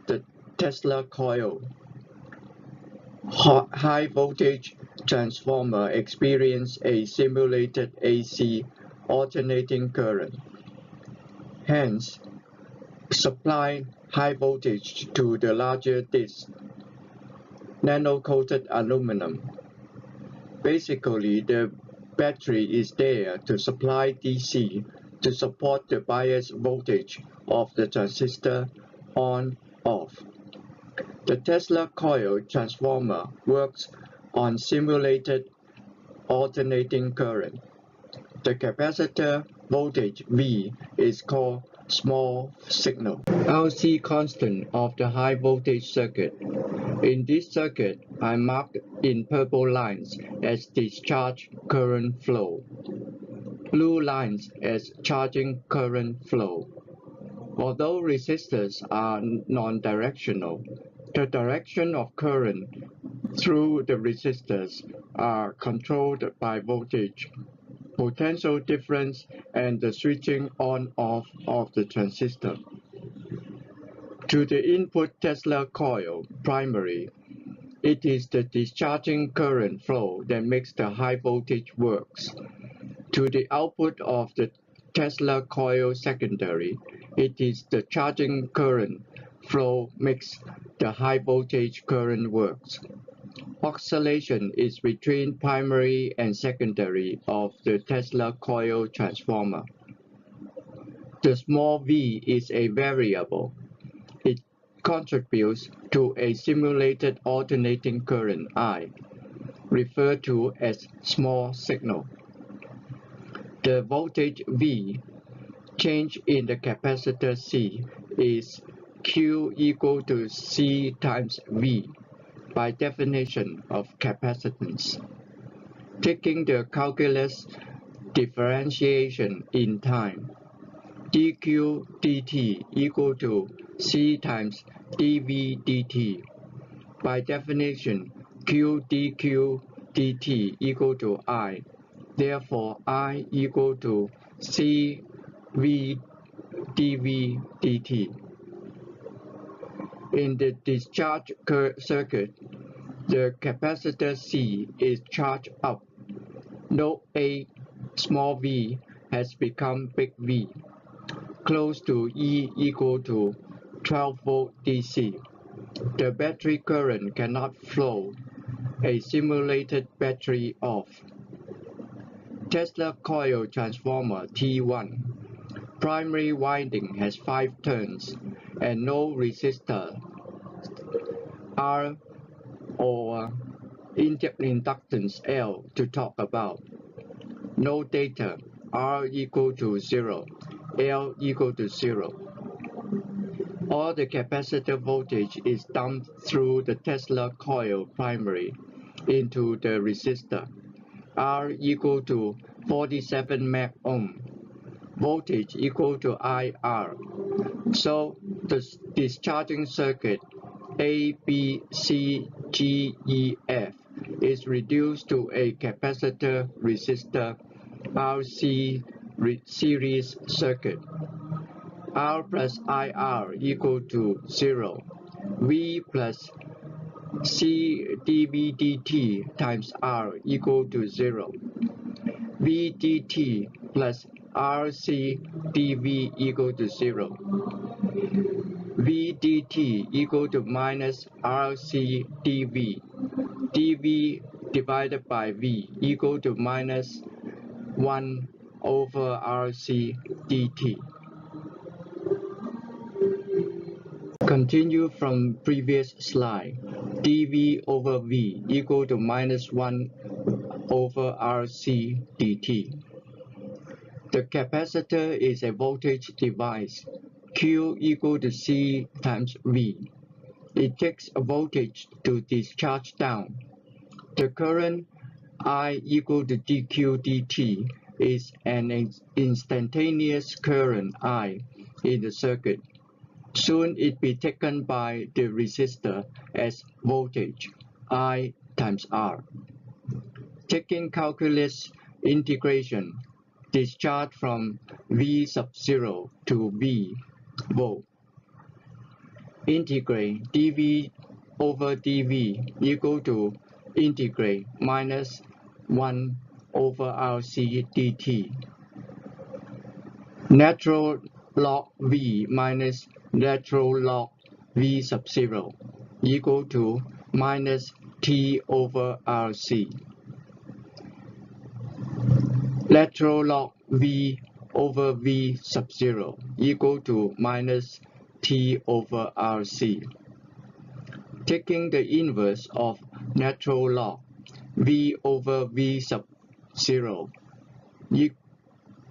the Tesla coil. High voltage transformer experience a simulated AC alternating current. Hence, supply high voltage to the larger disc, nano-coated aluminum. Basically, the battery is there to supply DC to support the bias voltage of the transistor on-off. The Tesla coil transformer works on simulated alternating current. The capacitor voltage V is called small signal. LC constant of the high voltage circuit. In this circuit, I marked in purple lines as discharge current flow, blue lines as charging current flow. Although resistors are non-directional, the direction of current through the resistors are controlled by voltage, potential difference, and the switching on-off of the transistor. To the input Tesla coil primary, it is the discharging current flow that makes the high voltage works. To the output of the Tesla coil secondary, it is the charging current flow makes the high voltage current works. Oscillation is between primary and secondary of the Tesla coil transformer. The small v is a variable. It contributes to a simulated alternating current I, referred to as small signal. The voltage V change in the capacitor C is Q equal to C times V by definition of capacitance. Taking the calculus differentiation in time, dq dt equal to C times dV dt. By definition, Q dq dt equal to I. Therefore, I equal to C V dV dt. In the discharge circuit, the capacitor C is charged up. Node A, small v, has become big V, close to E equal to 12 volt DC. The battery current cannot flow. A simulated battery off. Tesla coil transformer T1. Primary winding has 5 turns and no resistor R or inductance L to talk about. No data, R equal to 0, L equal to 0. All the capacitor voltage is dumped through the Tesla coil primary into the resistor. R equal to 47 meg ohm. Voltage equal to IR. So the discharging circuit A, B, C, G, E, F is reduced to a capacitor resistor RC series circuit. R plus IR equal to 0. V plus C dV dt times R equal to 0. V dt plus RC dV equal to 0. V dt equal to minus RC dV. dV divided by V equal to minus 1 over RC dt. Continue from previous slide. dV over V equal to minus 1 over RC dt. The capacitor is a voltage device. Q equal to C times V. It takes a voltage to discharge down. The current I equal to dq dt is an instantaneous current I in the circuit. Soon it be taken by the resistor as voltage I times R. Taking calculus integration, discharge from V sub 0 to V volt. Integrate dV over dV equal to integrate minus 1 over RC dt. Natural log V minus natural log V sub 0 equal to minus T over RC. Natural log V over V sub 0 equal to minus T over RC. Taking the inverse of natural log V over V sub 0,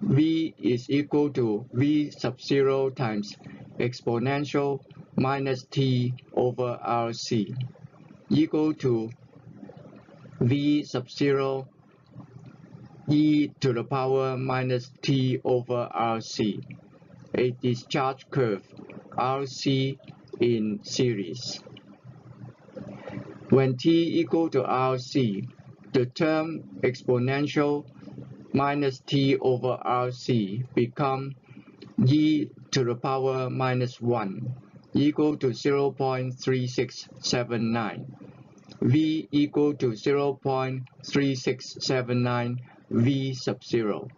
V is equal to V sub 0 times exponential minus T over RC equal to V sub 0 e to the power minus T over RC, a discharge curve RC in series. When T equal to RC, the term exponential minus T over RC become e to the power minus 1 equal to 0.3679. V equal to 0.3679 V sub 0.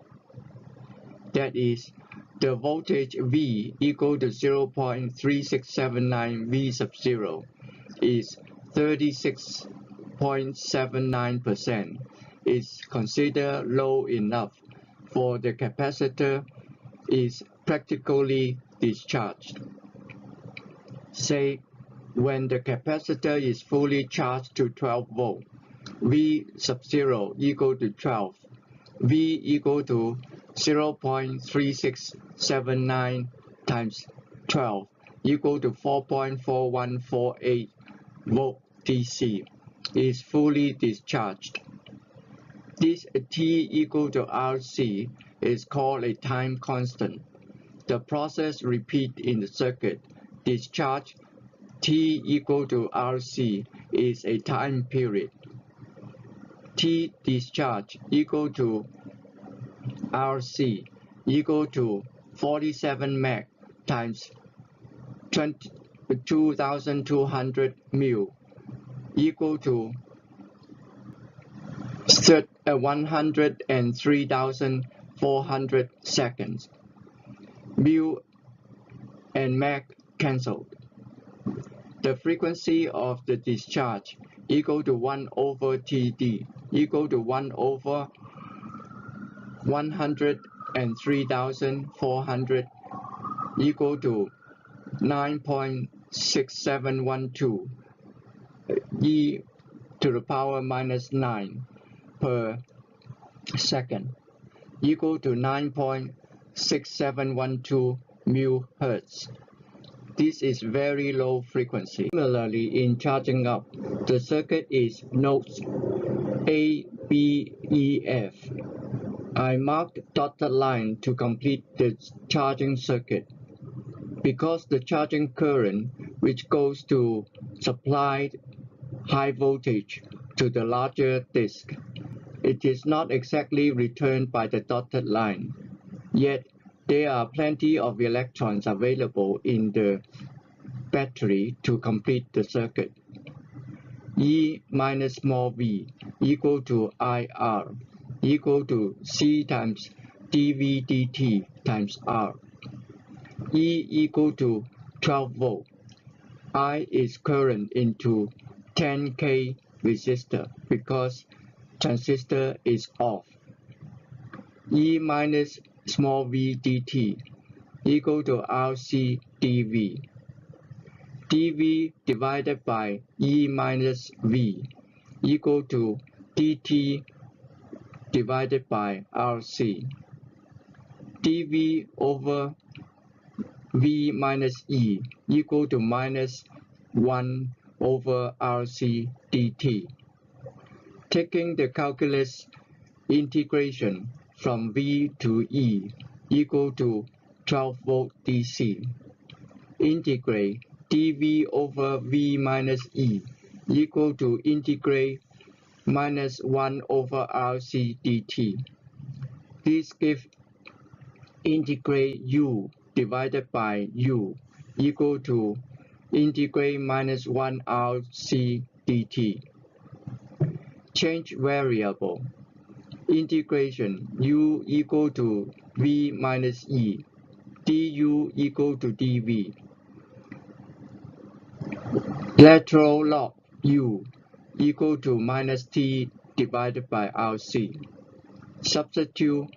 That is, the voltage V equal to 0.3679 V sub 0 is 36.79%. Is considered low enough for the capacitor is practically discharged. Say, when the capacitor is fully charged to 12 volt, V sub 0 equal to 12, V equal to 0.3679 times 12 equal to 4.4148 volt DC is fully discharged. This T equal to RC is called a time constant. The process repeats in the circuit. Discharge T equal to RC is a time period. T discharge equal to RC equal to 47 meg times 2200 mil equal to 103,400 seconds. Mil and meg cancelled. The frequency of the discharge equal to 1 over Td equal to 1 over 103,400 equal to 9.6712 e to the power minus 9 per second equal to 9.6712 mil hertz. This is very low frequency. Similarly, in charging up, the circuit is nodes A, B, E, F. I marked dotted line to complete the charging circuit. Because the charging current, which goes to supply high voltage to the larger disk, it is not exactly returned by the dotted line. Yet, there are plenty of electrons available in the battery to complete the circuit. E minus small v equal to IR equal to C times dV dt times R. E equal to 12 volt. I is current into 10K resistor because transistor is off. E minus small v dt equal to RC dV. dV divided by E minus V equal to dt divided by RC. dV over V minus E equal to minus 1 over RC dt. Taking the calculus integration from V to E equal to 12 volt DC. Integrate dV over V minus E equal to integrate minus 1 over RC dt. This gives integrate U divided by U equal to integrate minus 1 RC dt. Change variable. Integration U equal to V minus E. du equal to dV. Lateral log U equal to minus T divided by RC. Substitute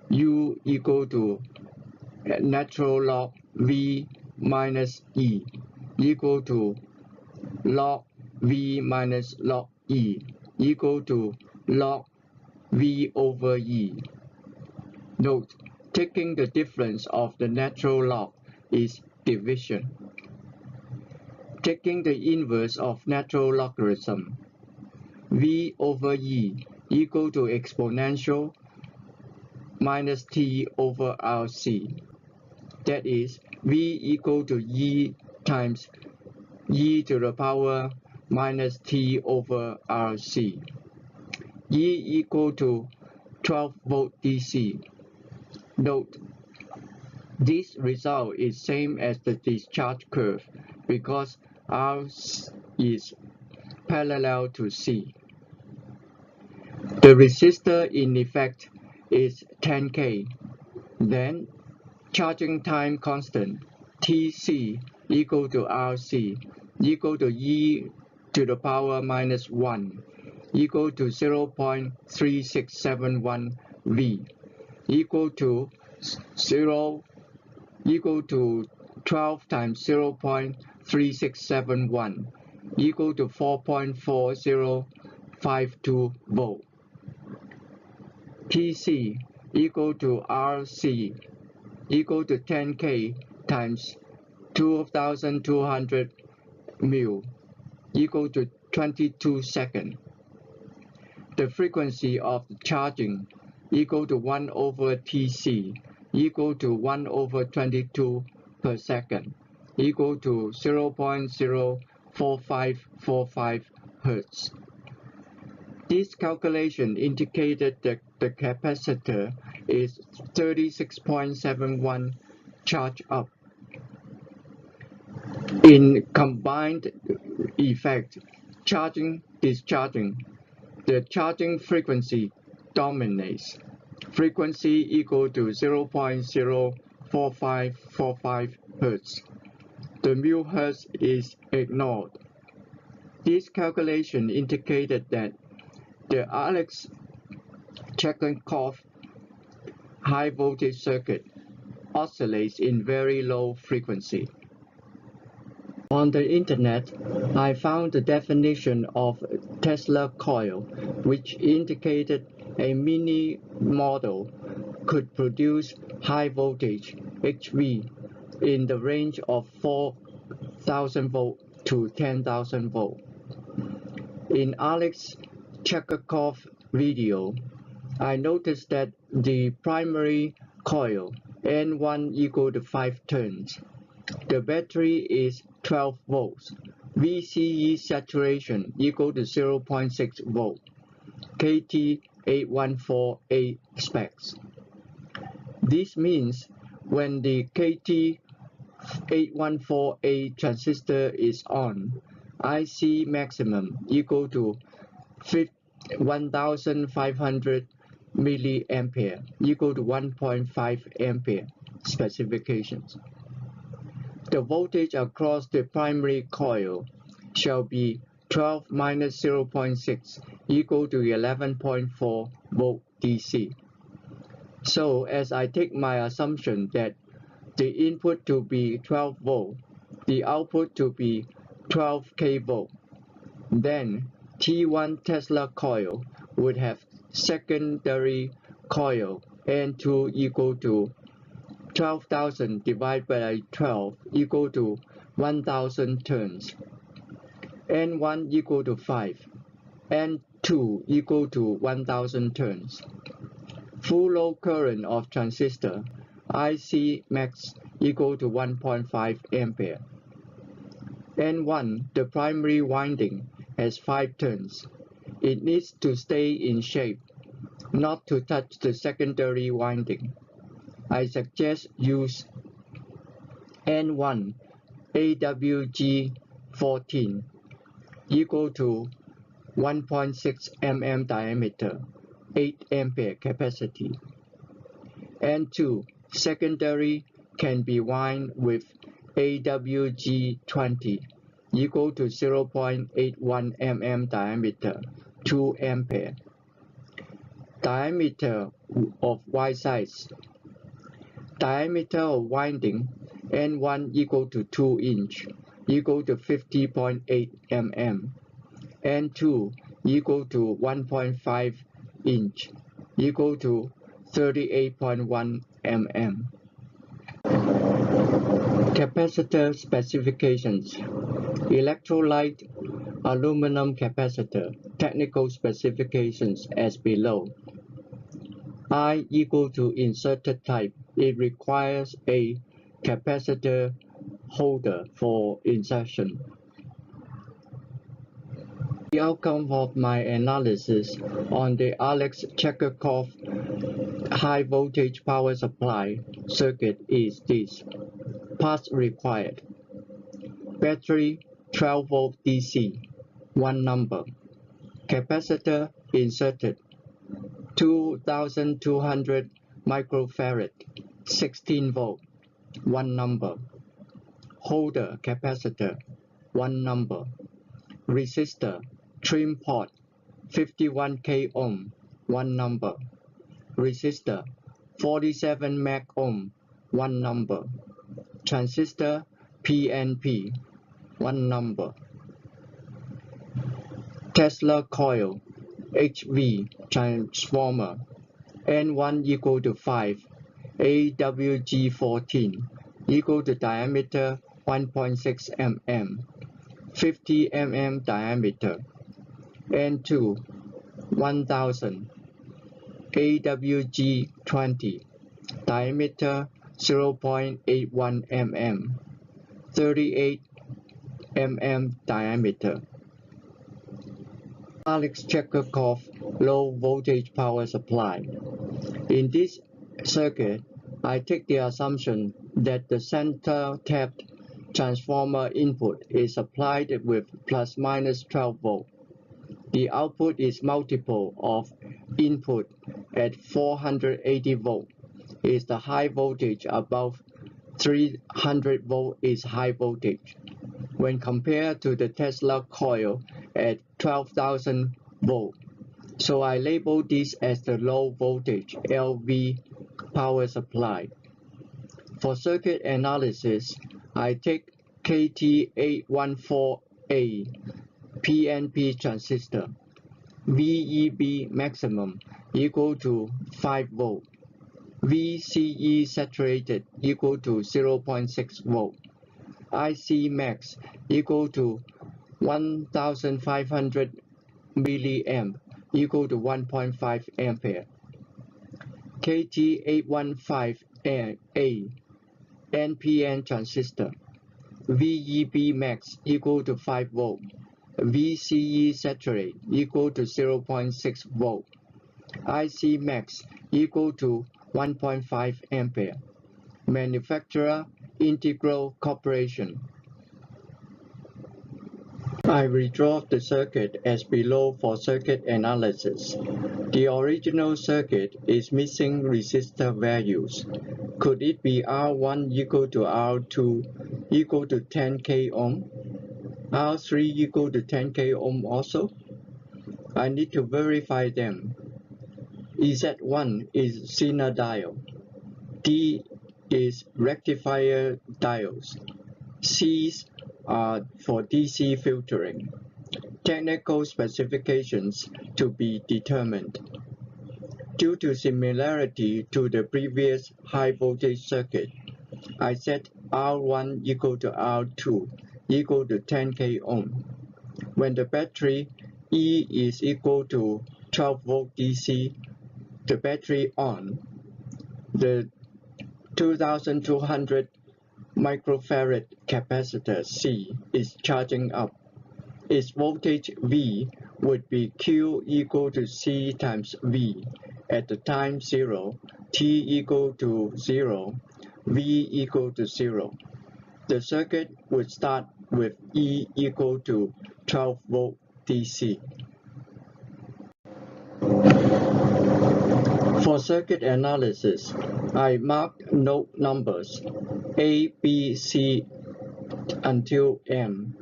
U equal to natural log V minus E equal to log V minus log E equal to log V over E. Note, taking the difference of the natural log is division. Taking the inverse of natural logarithm, V over E equal to exponential minus T over RC. That is, V equal to E times E to the power minus T over RC. E equal to 12 volt DC. Note, this result is same as the discharge curve because R is parallel to C. The resistor in effect is 10K. Then charging time constant Tc equal to Rc equal to E to the power minus 1 equal to 0.3671 V equal to 12 times 0.3671 equal to 4.4052 volt. Tc equal to Rc equal to 10K times 2,200 mil equal to 22 seconds. The frequency of the charging equal to 1 over Tc equal to 1 over 22 per second equal to 0.04545 Hz. This calculation indicated that the capacitor is 36.71 charged up. In combined effect, charging-discharging, the charging frequency dominates. Frequency equal to 0.04545 Hz. The mu Hz is ignored. This calculation indicated that the Alexey Chekurkov high voltage circuit oscillates in very low frequency. On the internet, I found the definition of Tesla coil, which indicated a mini model could produce high voltage HV in the range of 4,000 volt to 10,000 volt. In Alexey Chekurkov video, I noticed that the primary coil N1 equal to 5 turns. The battery is 12 volts. VCE saturation equal to 0.6 volt. KT 8148 specs. This means when the KT 8148 transistor is on, IC maximum equal to 1500 milliampere equal to 1.5 ampere specifications. The voltage across the primary coil shall be 12 minus 0.6 equal to 11.4 volt DC. So as I take my assumption that the input to be 12 volt, the output to be 12 kV, then T1 Tesla coil would have secondary coil N2 equal to 12,000 divided by 12 equal to 1,000 turns. N1 equal to 5. N2 equal to 1,000 turns. Full load current of transistor IC max equal to 1.5 ampere. N1, the primary winding, has 5 turns. It needs to stay in shape, not to touch the secondary winding. I suggest use N1 AWG 14 equal to 1.6 mm diameter, 8 ampere capacity. N2 secondary can be wound with AWG20 equal to 0.81 mm diameter, 2 ampere. Diameter of Y size. Diameter of winding N1 equal to 2 inch equal to 50.8 mm. N2 equal to 1.5 inch equal to 38.1 mm. Capacitor specifications. Electrolyte aluminum capacitor. Technical specifications as below. I equal to inserted type. It requires a capacitor holder for insertion. The outcome of my analysis on the Alexey Chekurkov high voltage power supply circuit is this. Parts required. Battery 12 volt DC, 1 number. Capacitor inserted 2200 microfarad, 16 volt, 1 number. Holder capacitor, 1 number. Resistor trim port 51k ohm, 1 number. Resistor 47 meg ohm, 1 number. Transistor PNP, 1 number. Tesla coil HV transformer N1 equal to 5, AWG14 equal to diameter 1.6 mm, 50 mm diameter. N2 1000, AWG20 diameter 0.81 mm, 38 mm diameter. Alexey Chekurkov low voltage power supply. In this circuit, I take the assumption that the center tapped transformer input is supplied with plus minus 12 volt. The output is multiple of input at 480 volt is the high voltage, above 300 volt is high voltage. When compared to the Tesla coil at 12,000 volt. So I label this as the low voltage LV power supply. For circuit analysis, I take KT814A PNP transistor, VEB maximum equal to 5 volt, VCE saturated equal to 0.6 volt, IC max equal to 1500 milliamp equal to 1.5 ampere. KT815A NPN transistor, VEB max equal to 5 volt, VCE saturate equal to 0.6 volt, IC max equal to 1.5 ampere. Manufacturer Integral Corporation. I redraw the circuit as below for circuit analysis. The original circuit is missing resistor values. Could it be R1 equal to R2 equal to 10k ohm? R3 equal to 10k ohm also? I need to verify them. Z1 is Zener diode. D is rectifier diodes. C's are for DC filtering. Technical specifications to be determined. Due to similarity to the previous high voltage circuit, I set R1 equal to R2 equal to 10k ohm. When the battery E is equal to 12 volt DC, the battery on, the 2200 microfarad capacitor C is charging up. Its voltage V would be Q equal to C times V at the time 0, T equal to 0, V equal to 0. The circuit would start with E equal to 12 volt DC. For circuit analysis, I mark node numbers A, B, C until M.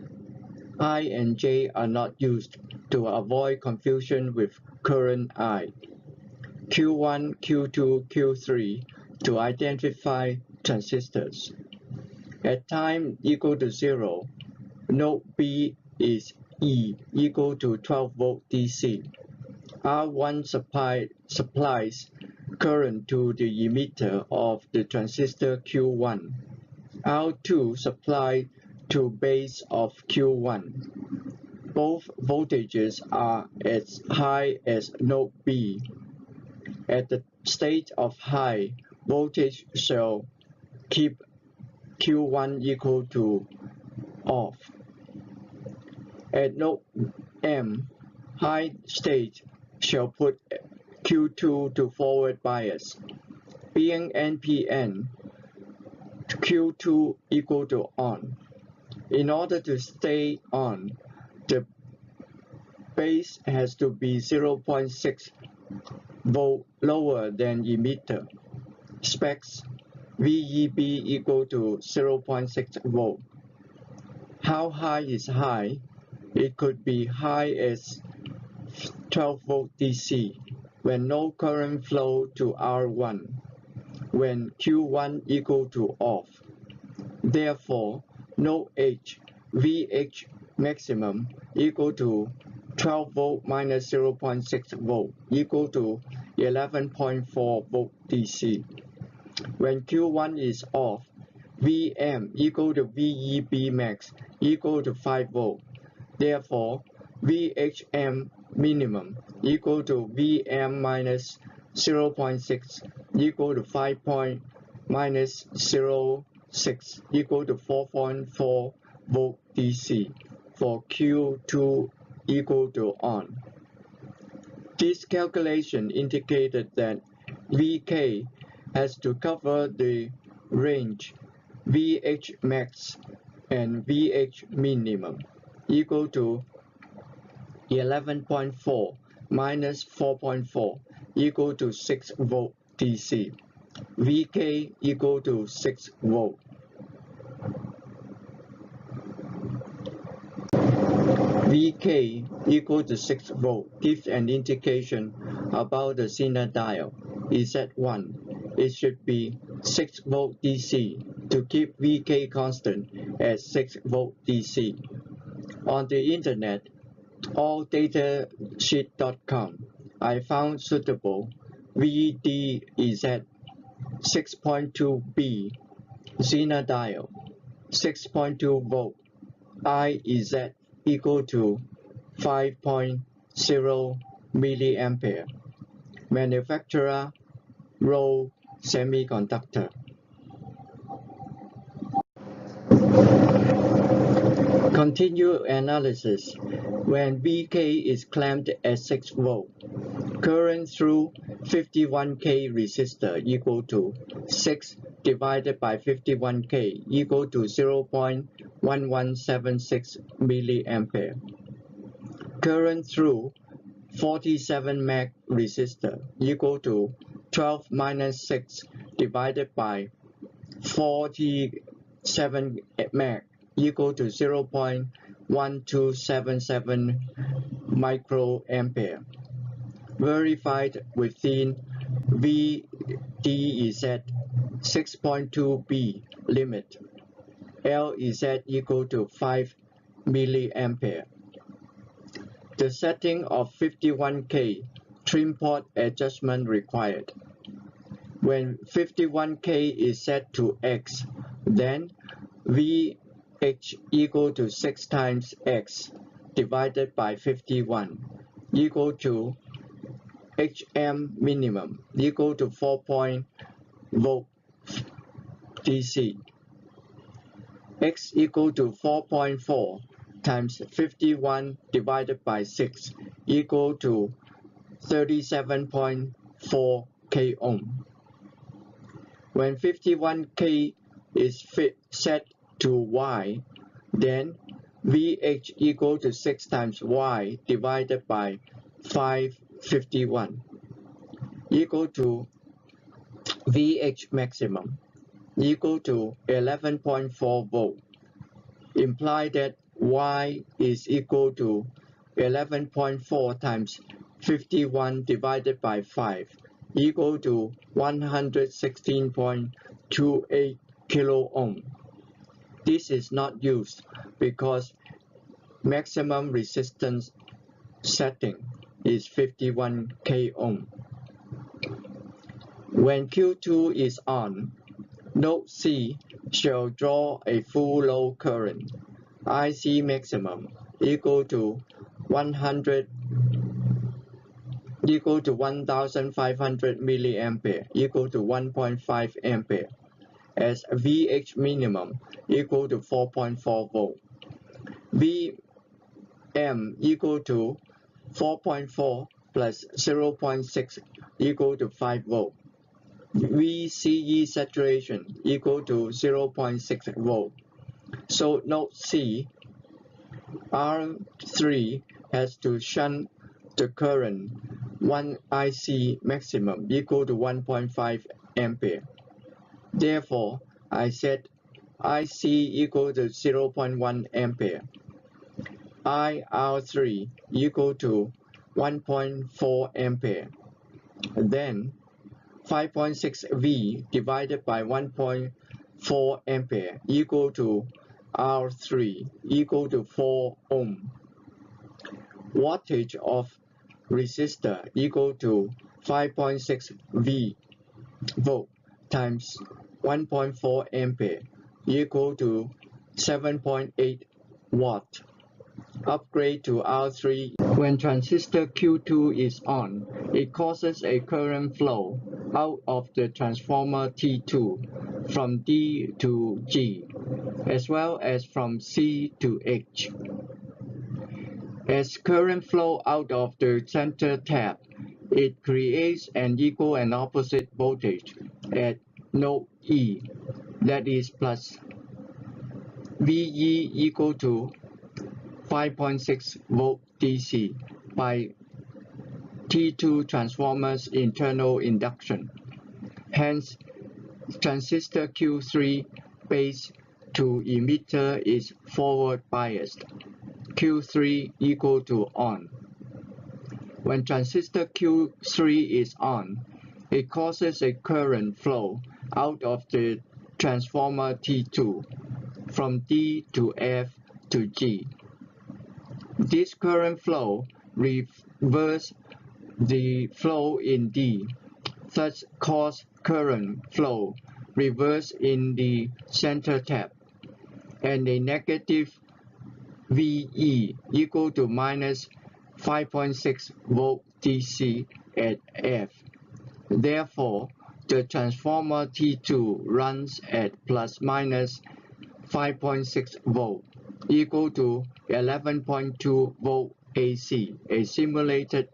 I and J are not used to avoid confusion with current I. Q1, Q2, Q3 to identify transistors. At time equal to 0, node B is E equal to 12 volt DC. R1 supplies current to the emitter of the transistor Q1. R2 supply to base of Q1. Both voltages are as high as node B. At the state of high, voltage shall keep Q1 equal to off. At node M, high state shall put Q2 to forward bias. Being NPN, Q2 equal to on. In order to stay on, the base has to be 0.6 volt lower than emitter. Specs VEB equal to 0.6 volt. How high is high? It could be high as 12 volt DC when no current flow to R1, when Q1 equal to off. Therefore, node H, VH maximum equal to 12 volt minus 0.6 volt equal to 11.4 volt DC. When Q1 is off, VM equal to VEB max equal to 5 volt. Therefore, VHM minimum equal to VM minus 0.6 equal to 5 minus 0.6 equal to 4.4 volt DC for Q2 equal to on. This calculation indicated that VK has to cover the range VH max and VH minimum equal to 11.4 minus 4.4 equal to 6 volt DC. VK equal to 6 volt. VK equal to 6 volt gives an indication about the Zener diode. Z1. It should be 6 volt DC to keep VK constant at 6 volt DC. On the internet, alldatasheet.com, I found suitable VDZ 6.2B Zener diode, 6.2 volt, IZ equal to 5.0 milliampere. Manufacturer, Roll Semiconductor. Continue analysis. When VK is clamped at 6 volt, current through 51K resistor equal to 6 divided by 51K equal to 0.1176 milliampere. Current through 47 meg resistor equal to 12 minus 6 divided by 47 meg equal to 0.1277 microampere. Verified within VDZ 6.2B limit. LZ equal to 5 milliampere. The setting of 51K trim port adjustment required. When 51K is set to X, then VH equal to 6 times X divided by 51 equal to HM minimum equal to 4 volt DC. X equal to 4.4 times 51 divided by 6 equal to 37.4 k ohm. When 51K is set to Y, then VH equal to 6 times Y divided by 551. equal to VH maximum equal to 11.4 volt, imply that Y is equal to 11.4 times 51 divided by 5 equal to 116.28 kilo ohm. This is not used because maximum resistance setting is 51 k ohm. When Q2 is on, node C shall draw a full load current, IC maximum equal to 1500 milliampere equal to 1.5 ampere, as VH minimum equal to 4.4 volt. VM equal to 4.4 plus 0.6 equal to 5 volt. VCE saturation equal to 0.6 volt. So node C, R3 has to shunt the current 1 IC maximum equal to 1.5 ampere. Therefore, I set IC equal to 0.1 ampere. IR3 equal to 1.4 ampere. Then 5.6 V divided by 1.4 ampere equal to R3 equal to 4 ohm. Wattage of resistor equal to 5.6 V volt times 1.4 ampere equal to 7.8 watt. Upgrade to R3. When transistor Q2 is on, it causes a current flow out of the transformer T2 from D to G, as well as from C to H. As current flow out of the center tap, it creates an equal and opposite voltage at node E, that is plus VE equal to 5.6 volt DC by T2 transformer's internal induction. Hence, transistor Q3 base to emitter is forward biased. Q3 equal to on. When transistor Q3 is on, it causes a current flow out of the transformer T2 from D to F to G. This current flow reverses the flow in D, thus cause current flow reverse in the center tap, and a negative VE equal to minus 5.6 volt DC at F. Therefore, the transformer T2 runs at plus minus 5.6 volt equal to 11.2 volt AC, a simulated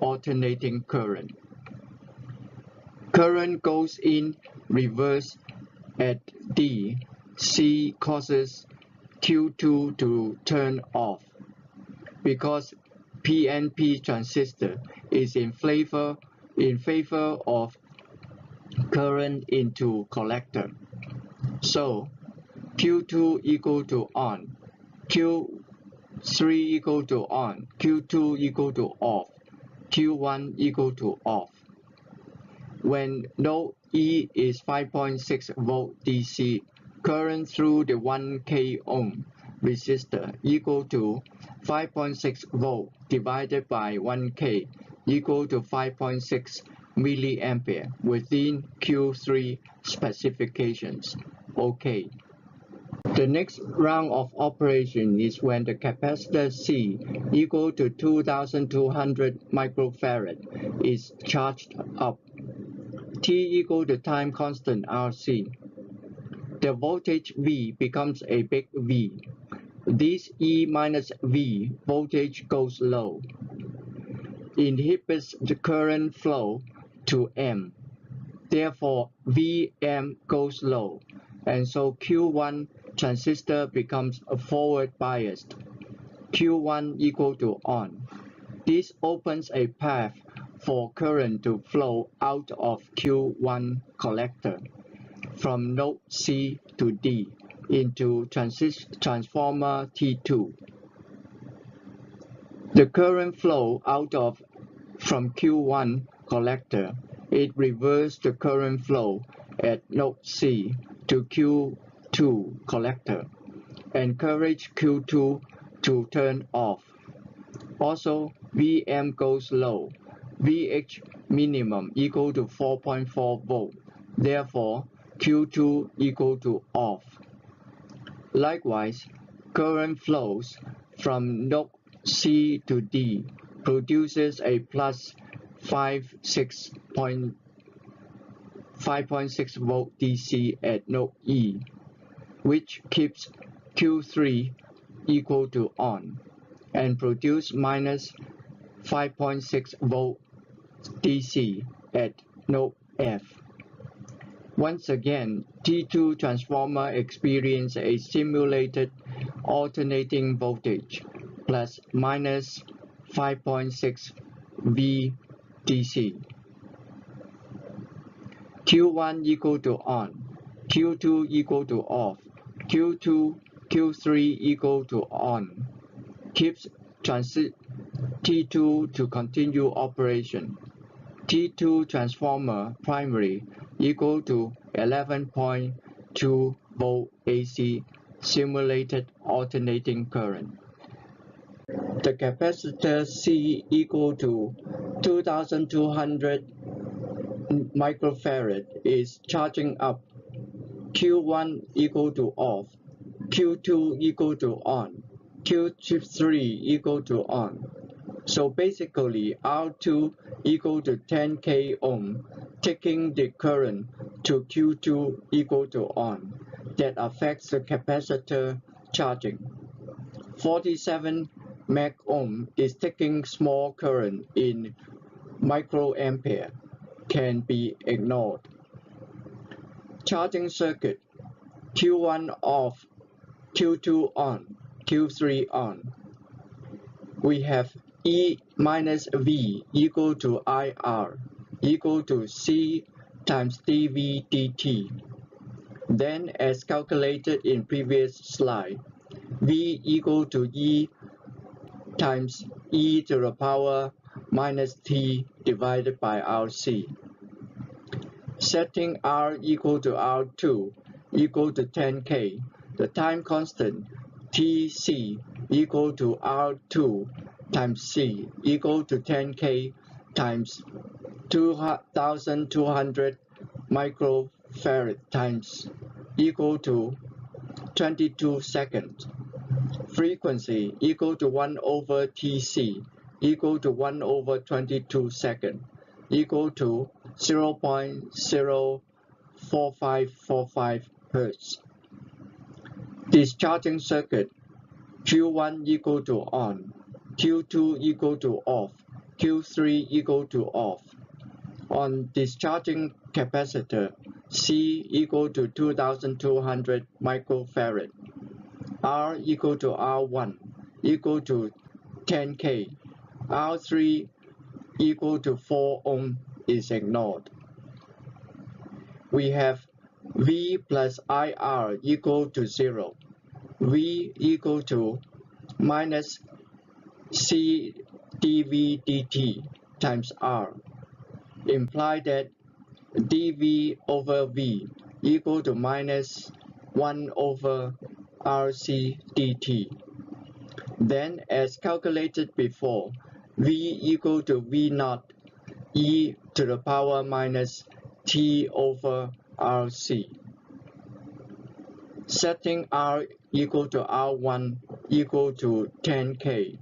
alternating current. Current goes in reverse at D. C causes Q2 to turn off because PNP transistor is in favor of current into collector. So Q2 equal to on, Q3 equal to on, Q2 equal to off, Q1 equal to off. When node E is 5.6 volt DC, current through the 1 k ohm resistor equal to 5.6 volt divided by 1 k equal to 5.6 milliampere within Q3 specifications. OK. The next round of operation is when the capacitor C equal to 2200 microfarad is charged up. T equal to time constant RC. The voltage V becomes a big V. This E minus V voltage goes low, inhibits the current flow to M. Therefore, Vm goes low, and so Q1 transistor becomes a forward biased. Q1 equal to on. This opens a path for current to flow out of Q1 collector from node C to D into transformer T2. The current flow out from Q1 collector, it reverses the current flow at node C to Q2 collector, encourage Q2 to turn off. Also, Vm goes low, Vh minimum equal to 4.4 volt, therefore Q2 equal to off. Likewise, current flows from node C to D produces a plus 5.6 volt DC at node E, which keeps Q3 equal to on, and produce minus 5.6 volt DC at node F. Once again, T2 transformer experiences a simulated alternating voltage plus minus 5.6 V DC. Q1 equal to on, Q2 equal to off, Q3 equal to on, keeps T2 to continue operation. T2 transformer primary equal to 11.2 volt AC simulated alternating current. The capacitor C equal to 2200 microfarad is charging up. Q1 equal to off, Q2 equal to on, Q3 equal to on. So basically R2 equal to 10k ohm, taking the current to Q2 equal to on. That affects the capacitor charging. 47 meg ohm is taking small current in microampere, can be ignored. Charging circuit, Q1 off, Q2 on, Q3 on. We have E minus V equal to IR equal to C times dV dt. Then, as calculated in previous slide, V equal to E times e to the power minus t divided by RC. Setting R equal to R2 equal to 10k, the time constant Tc equal to R2 times C equal to 10k times 2200 microfarad times equal to 22 seconds. Frequency equal to 1 over Tc equal to 1 over 22 seconds equal to 0.04545 Hz. Discharging circuit, Q1 equal to on, Q2 equal to off, Q3 equal to off. On discharging capacitor, C equal to 2200 microfarad, R equal to R1 equal to 10k, R3 equal to 4 ohm is ignored. We have V plus IR equal to 0, V equal to minus C dV dt times R, imply that dV over V equal to minus 1 over RC dt. Then, as calculated before, V equal to V naught e to the power minus t over RC. Setting R equal to R1 equal to 10k,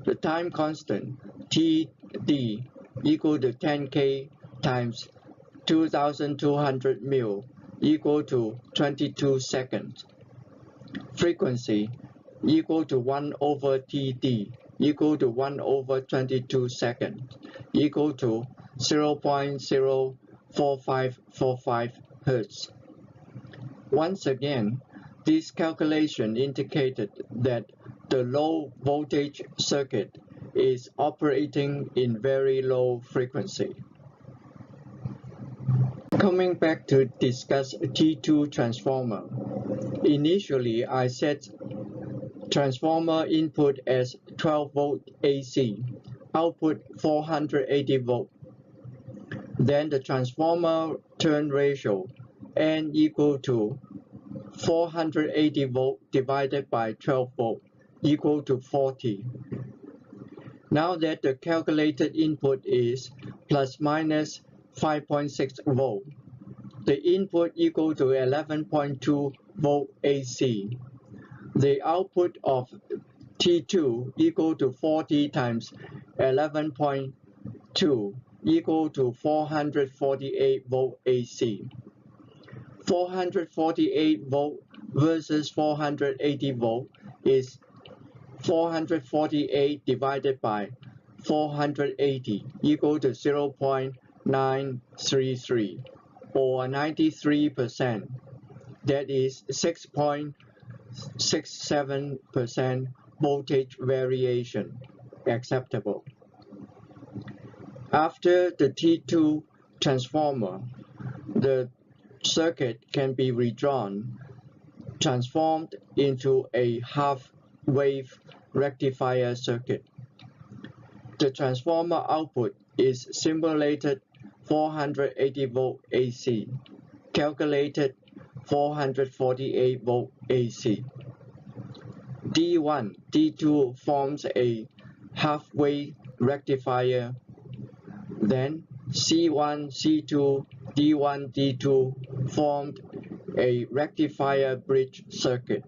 the time constant Td equal to 10k times 2200 mil equal to 22 seconds. Frequency equal to 1 over Td equal to 1 over 22 seconds equal to 0.04545 Hz. Once again, this calculation indicated that the low voltage circuit is operating in very low frequency. Coming back to discuss T2 transformer. Initially, I set transformer input as 12 volt AC, output 480 volt. Then the transformer turn ratio N equal to 480 volt divided by 12 volt equal to 40. Now that the calculated input is plus minus 5.6 volt, the input equal to 11.2 volt AC. The output of T2 equal to 40 times 11.2 equal to 448 volt AC. 448 volt versus 480 volt is 448 divided by 480 equal to 0.933 or 93%. That is 6.67% voltage variation acceptable. After the T2 transformer, the circuit can be redrawn, transformed into a half-wave rectifier circuit. The transformer output is simulated 480 volt AC, calculated 448 volt AC. D1, D2 forms a half-wave rectifier. Then C1, C2, D1, D2 formed a rectifier bridge circuit.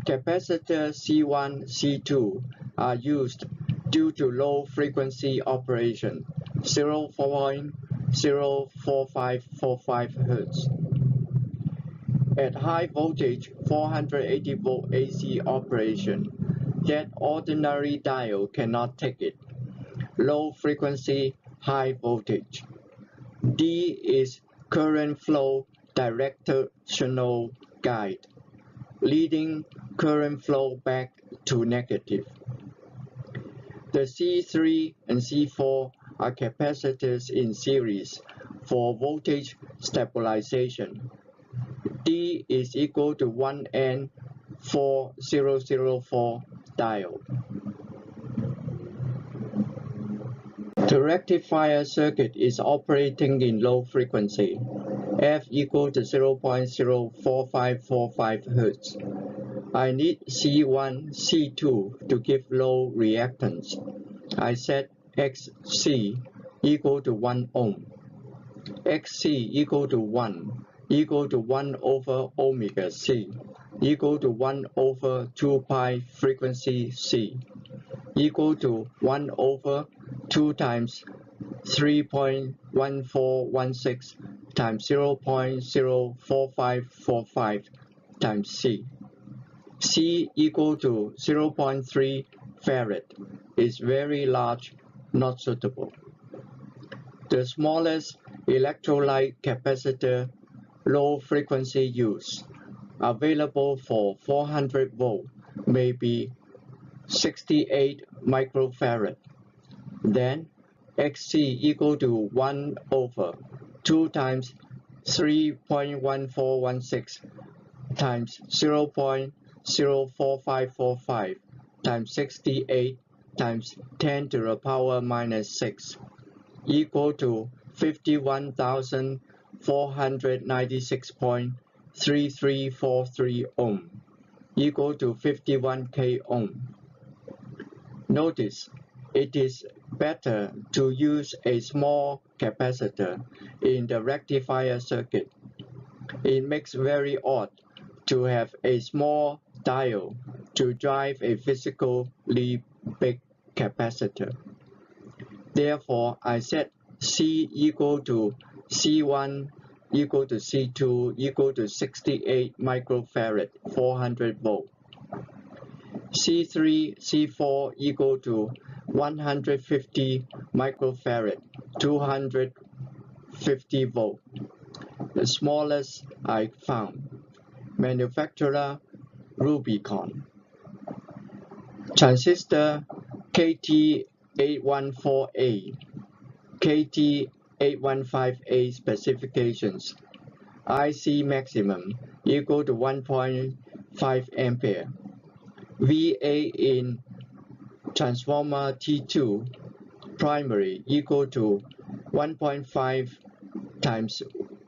Capacitor C1, C2 are used due to low frequency operation, 0.04545 Hz. At high voltage 480 volt AC operation, that ordinary diode cannot take it. Low frequency, high voltage. D is current flow directional guide, leading current flow back to negative. The C3 and C4 are capacitors in series for voltage stabilization. D is equal to 1N4004 diode. The rectifier circuit is operating in low frequency, F equal to 0.04545 Hz. I need C1, C2 to give low reactance. I set XC equal to 1 ohm. XC equal to 1 over omega C equal to 1 over 2 pi frequency C equal to 1 over 2 times 3.1416 times 0.04545 times C. C equal to 0.3 farad is very large, not suitable. The smallest electrolyte capacitor, low frequency use, available for 400 volt may be 68 microfarad. Then Xc equal to 1 over 2 times 3.1416 times 0.04545 times 68 times 10 to the power minus 6 equal to 51,496.3343 ohm equal to 51 k ohm. Notice, it is better to use a small capacitor in the rectifier circuit. It makes very odd to have a small diode to drive a physically big capacitor. Therefore, I set C equal to C1 equal to C2 equal to 68 microfarad 400 volt. C3, C4 equal to 150 microfarad 250 volt. The smallest I found. Manufacturer Rubicon. Transistor KT814A, KT815A specifications. IC maximum equal to 1.5 ampere. VA in transformer T2 primary equal to 1.5 times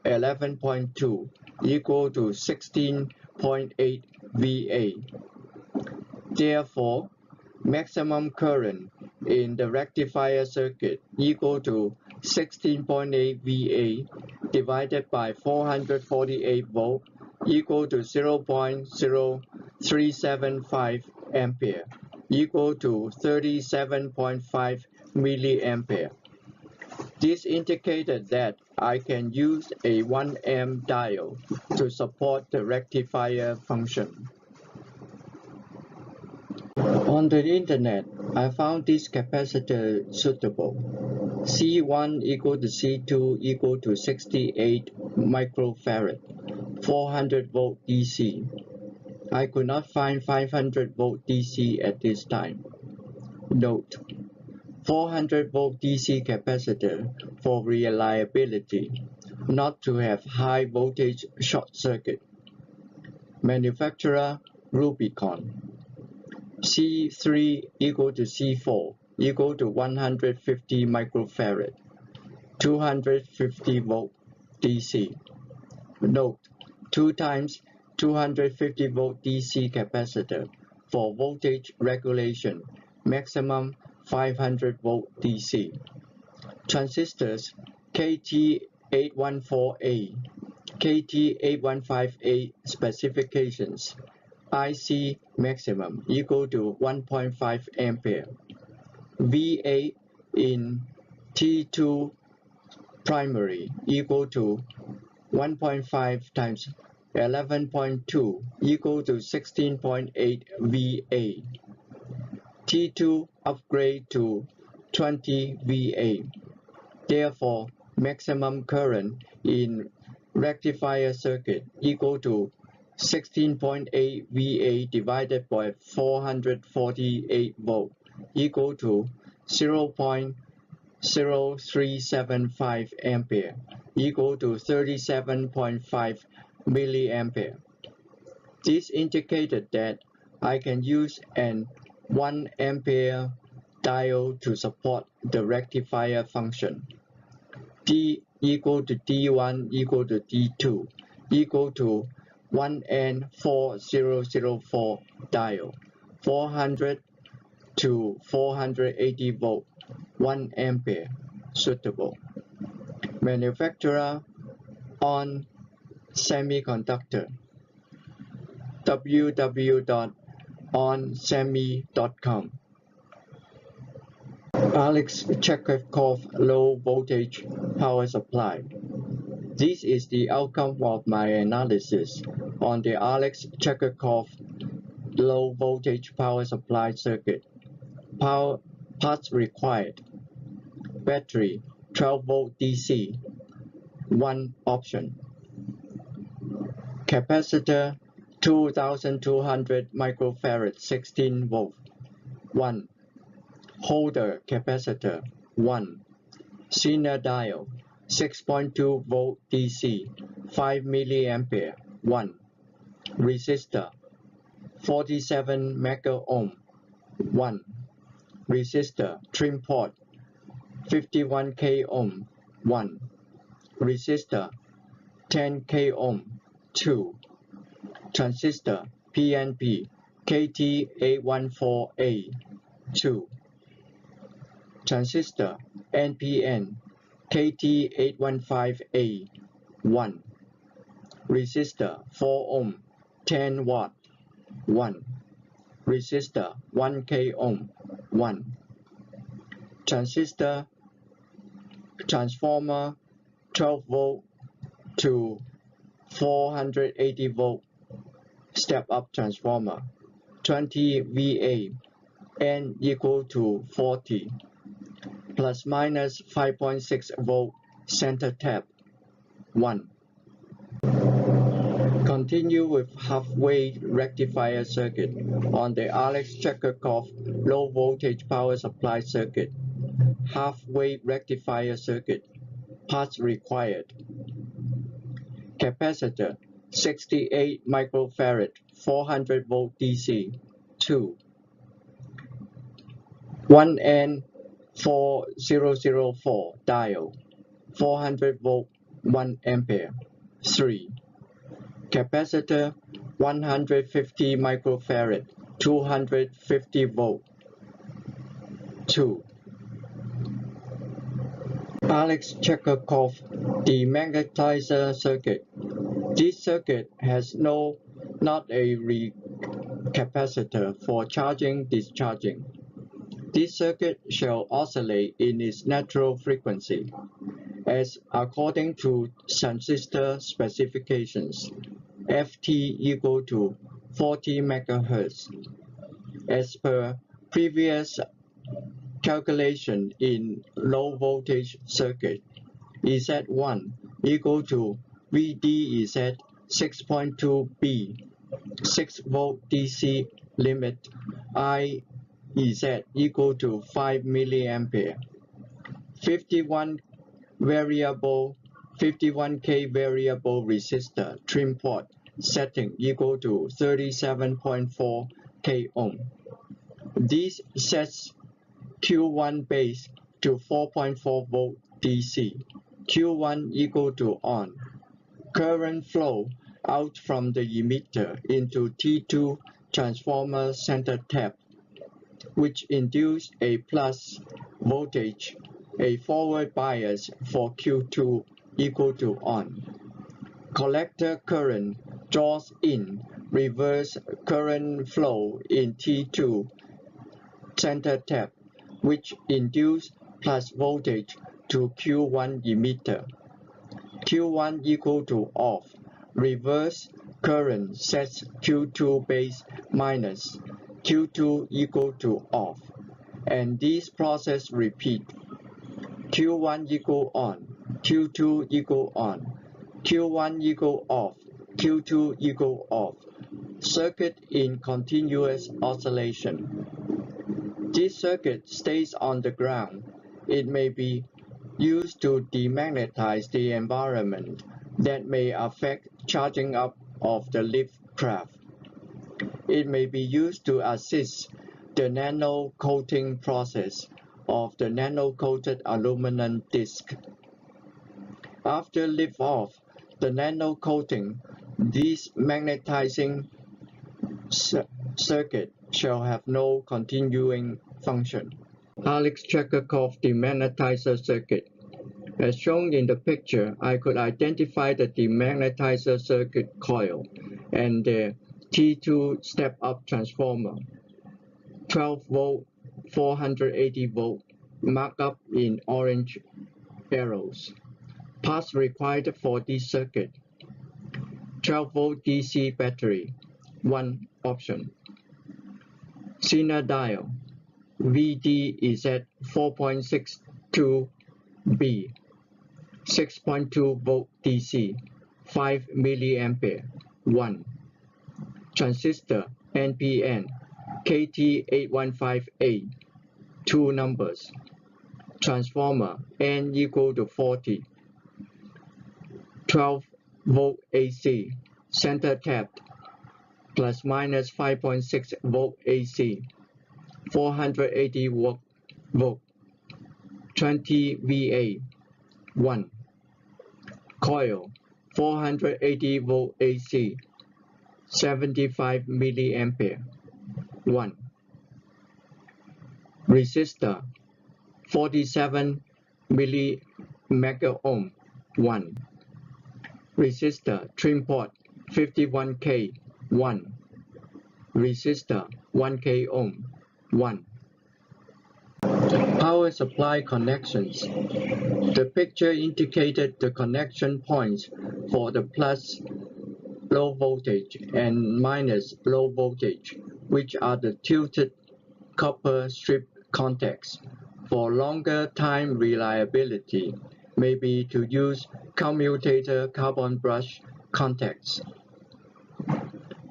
11.2 equal to 16.8 VA. Therefore, maximum current in the rectifier circuit equal to 16.8 VA divided by 448 volt equal to 0.0375 ampere equal to 37.5 milliampere. This indicated that I can use a 1 amp diode to support the rectifier function. On the internet, I found this capacitor suitable. C1 equal to C2 equal to 68 microfarad, 400 volt DC. I could not find 500 volt DC at this time. Note: 400 volt DC capacitor for reliability, not to have high voltage short circuit. Manufacturer Rubicon. C3 equal to C4 equal to 150 microfarad, 250 volt DC. Note: 2 times 250 volt DC capacitor for voltage regulation, maximum 500 volt DC. Transistors KT814A, KT815A specifications. IC maximum equal to 1.5 ampere. VA in T2 primary equal to 1.5 times 11.2 equal to 16.8 VA. T2 upgrade to 20 VA. Therefore, maximum current in rectifier circuit equal to 16.8 VA divided by 448 volt equal to 0.0375 ampere equal to 37.5 milliampere. This indicated that I can use an 1 ampere diode to support the rectifier function. D equal to D1 equal to D2 equal to 1N4004 diode, 400 to 480 volt, 1 ampere, suitable. Manufacturer On Semiconductor, www.onsemi.com. Alexey Chekurkov low voltage power supply. This is the outcome of my analysis on the Alexey Chekurkov low voltage power supply circuit. Power parts required. Battery 12 volt DC, 1 option. Capacitor 2200 microfarad 16 volt, 1. Holder capacitor, 1. Zener diode 6.2 volt DC, 5 milliampere, 1. Resistor 47 mega ohm, 1. Resistor trim port 51 k ohm, 1. Resistor 10 k ohm, 2. Transistor PNP KT814A, 2. Transistor NPN KT815A, 1. Resistor 4 ohm, 10 watt, 1. Resistor 1 k ohm, 1. Transistor transformer 12 volt to 480 volt step-up transformer, 20 VA, N equal to 40, plus minus 5.6 volt center tap, 1. Continue with half-wave rectifier circuit on the Alexey Chekurkov low voltage power supply circuit. Half-wave rectifier circuit. Parts required. Capacitor 68 microfarad 400 volt DC 2. 1N4004 diode 400 volt 1 ampere 3. Capacitor 150 microfarad 250 volt 2. Alexey Chekurkov Demagnetizer Circuit. This circuit has not a capacitor for charging discharging. This circuit shall oscillate in its natural frequency, as according to transistor specifications, Ft equal to 40 MHz. As per previous calculation in low voltage circuit, Z1 equal to VDZ 6.2B 6 volt DC limit IZ equal to 5 milliampere 51K variable resistor trim port setting equal to 37.4 k ohm. This sets Q1 base to 4.4 volt DC. Q1 equal to on. Current flow out from the emitter into T2 transformer center tap, which induce a plus voltage, a forward bias for Q2 equal to on. Collector current draws in reverse current flow in T2 center tap, which induce plus voltage to Q1 emitter. Q1 equal to off. Reverse current sets Q2 base minus Q2 equal to off, and this process repeat. Q1 equal on, Q2 equal on, Q1 equal off, Q2 equal off. Circuit in continuous oscillation. This circuit stays on the ground. It may be used to demagnetize the environment that may affect charging up of the lift craft. It may be used to assist the nano-coating process of the nano-coated aluminum disc. After lift-off the nano-coating, this magnetizing circuit shall have no continuing function. Alexey Chekurkov Demagnetizer Circuit. As shown in the picture, I could identify the Demagnetizer Circuit coil and the T2 step-up transformer, 12 volt, 480 volt, marked up in orange arrows. Parts required for this circuit: 12 volt DC battery, 1 option. Zener diode, VD is at 4.62B, 6.2 volt DC, 5 milliampere, 1. Transistor NPN, KT815A, 2 numbers. Transformer N equal to 40, 12 volt AC, center tapped, plus minus 5.6 volt AC, 480 volt, 20 VA, 1. Coil 480 volt AC, 75 milliampere, 1. Resistor 47 mega ohm, 1. Resistor trim port 51K, 1. Resistor 1K ohm, 1. Power supply connections. The picture indicated the connection points for the plus low voltage and minus low voltage, which are the tilted copper strip contacts. For longer time reliability, may be to use commutator carbon brush contacts.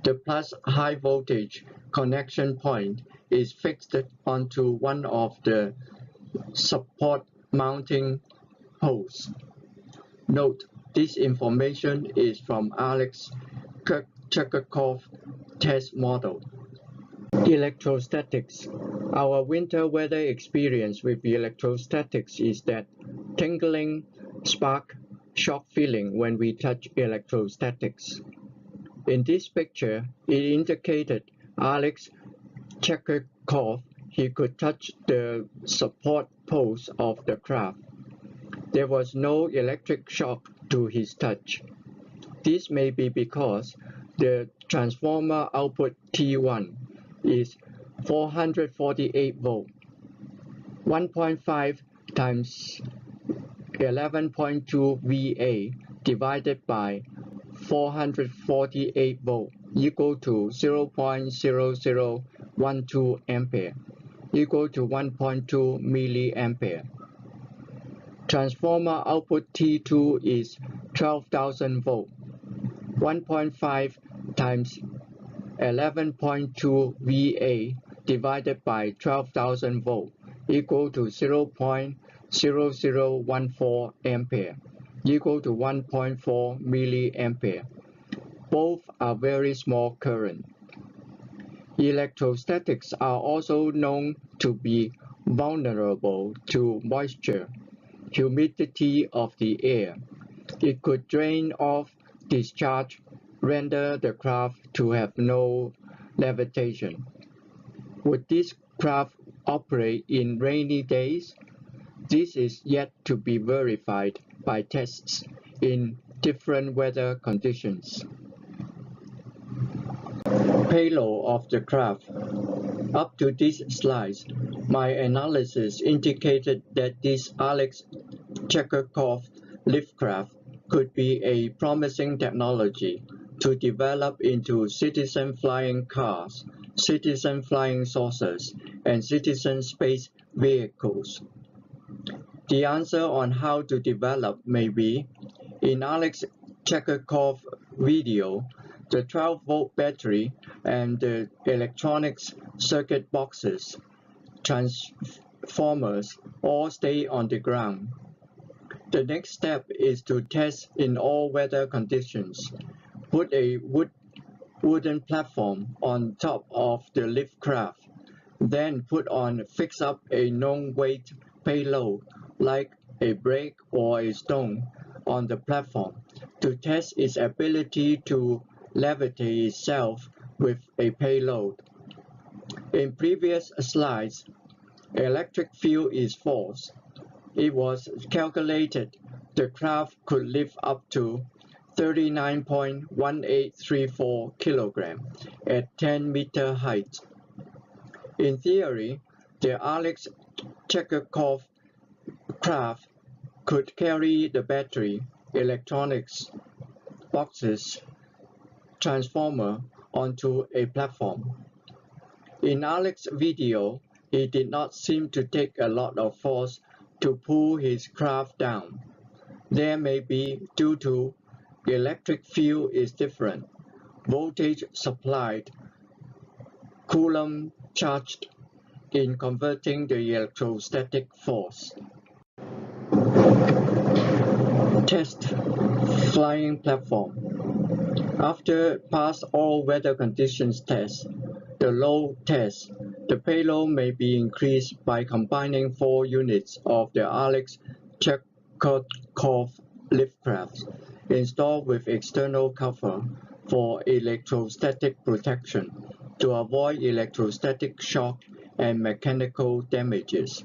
The plus high voltage connection point is fixed onto one of the support mounting holes. Note, this information is from Alexey Chekurkov test model. Electrostatics. Our winter weather experience with electrostatics is that tingling, spark, shock feeling when we touch electrostatics. In this picture, it indicated Alexey Chekurkov he could touch the support post of the craft. There was no electric shock to his touch. This may be because the transformer output T1 is 448 volt. 1.5 times 11.2 VA divided by 448 volt equal to 0.0012 ampere equal to 1.2 milliampere. Transformer output T2 is 12,000 volt. 1.5 times 11.2 VA divided by 12,000 volt equal to 0.0014 ampere equal to 1.4 milliampere. Both are very small current. Electrostatics are also known to be vulnerable to moisture, humidity of the air. It could drain off, discharge, render the craft to have no levitation. Would this craft operate in rainy days? This is yet to be verified by tests in different weather conditions. Payload of the craft. Up to this slide, my analysis indicated that this Alexey Chekurkov Lift Craft could be a promising technology to develop into citizen flying cars, citizen flying saucers, and citizen space vehicles. The answer on how to develop may be, in Alexey Chekurkov video, the 12-volt battery and the electronics circuit boxes, transformers all stay on the ground. The next step is to test in all weather conditions. Put a wooden platform on top of the lift craft, then fix up a known weight payload like a brick or a stone on the platform to test its ability to levitate itself with a payload. In previous slides, electric field is false. It was calculated the craft could lift up to 39.1834 kg at 10-meter height. In theory, the Alexey Chekurkov craft could carry the battery, electronics, boxes, transformer onto a platform. In Alex's video, he did not seem to take a lot of force to pull his craft down. There may be due to electric field is different, voltage supplied, Coulomb charged in converting the electrostatic force. Test flying platform. After pass all weather conditions tests, the load test, the payload may be increased by combining 4 units of the Alexey Chekurkov Lift Craft installed with external cover for electrostatic protection to avoid electrostatic shock and mechanical damages.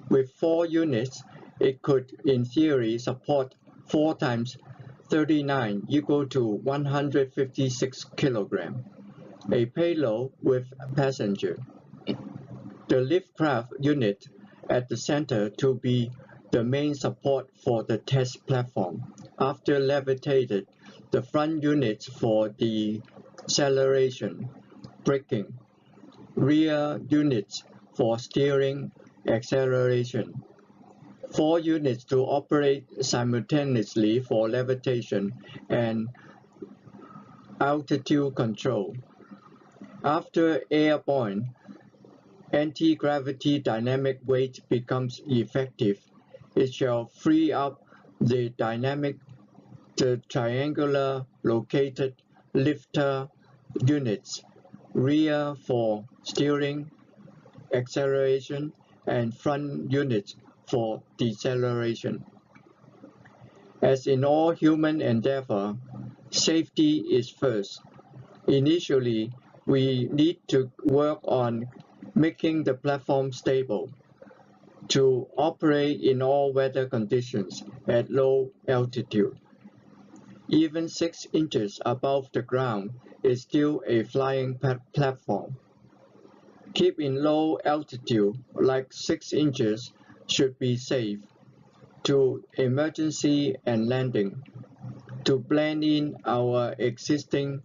With 4 units, it could in theory support 4 times 39 equal to 156 kg, a payload with passenger. The lift craft unit at the center to be the main support for the test platform. After levitated, the front units for the acceleration, braking, rear units for steering, acceleration, 4 units to operate simultaneously for levitation and Altitude control. After airborne, anti-gravity dynamic weight becomes effective. It shall free up the triangular located lifter units, rear for steering, acceleration, and front units for deceleration. As in all human endeavor, safety is first. Initially, we need to work on making the platform stable to operate in all weather conditions at low altitude. Even 6 inches above the ground is still a flying platform. Keep in low altitude, like 6 inches, should be safe. To emergency and landing, to blend in our existing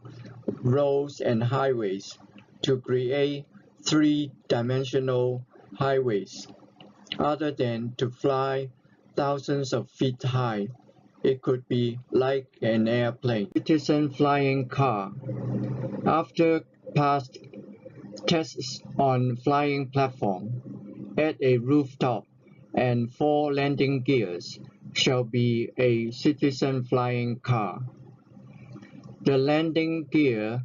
roads and highways, to create three-dimensional highways. Other than to fly thousands of feet high, it could be like an airplane. Citizen flying car. After past tests on flying platform, at a rooftop and 4 landing gears shall be a citizen flying car. The landing gear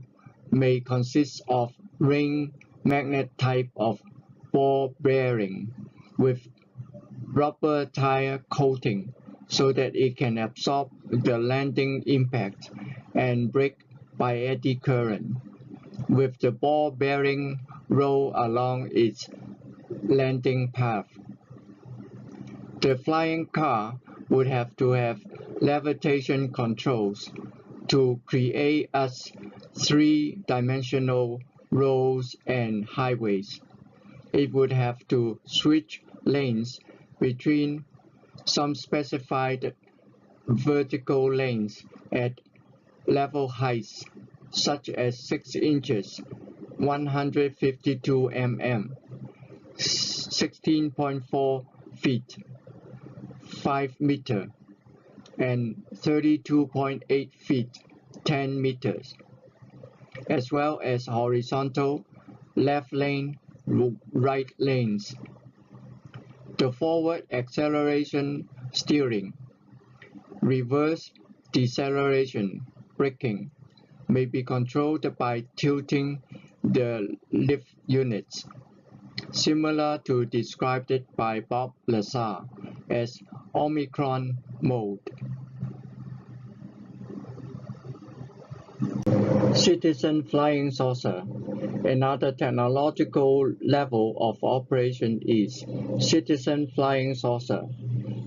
may consist of ring magnet type of ball bearing with rubber tire coating so that it can absorb the landing impact and brake by eddy current, with the ball bearing roll along its landing path. The flying car would have to have levitation controls to create us three-dimensional roads and highways. It would have to switch lanes between some specified vertical lanes at level heights, such as 6 inches, 152 mm, 16.4 feet, 5 meters, and 32.8 feet, 10 meters, as well as horizontal, left lane, right lanes. The forward acceleration steering, reverse deceleration braking may be controlled by tilting the lift units, similar to described by Bob Lazar as Omicron mode. Citizen flying saucer. Another technological level of operation is citizen flying saucer.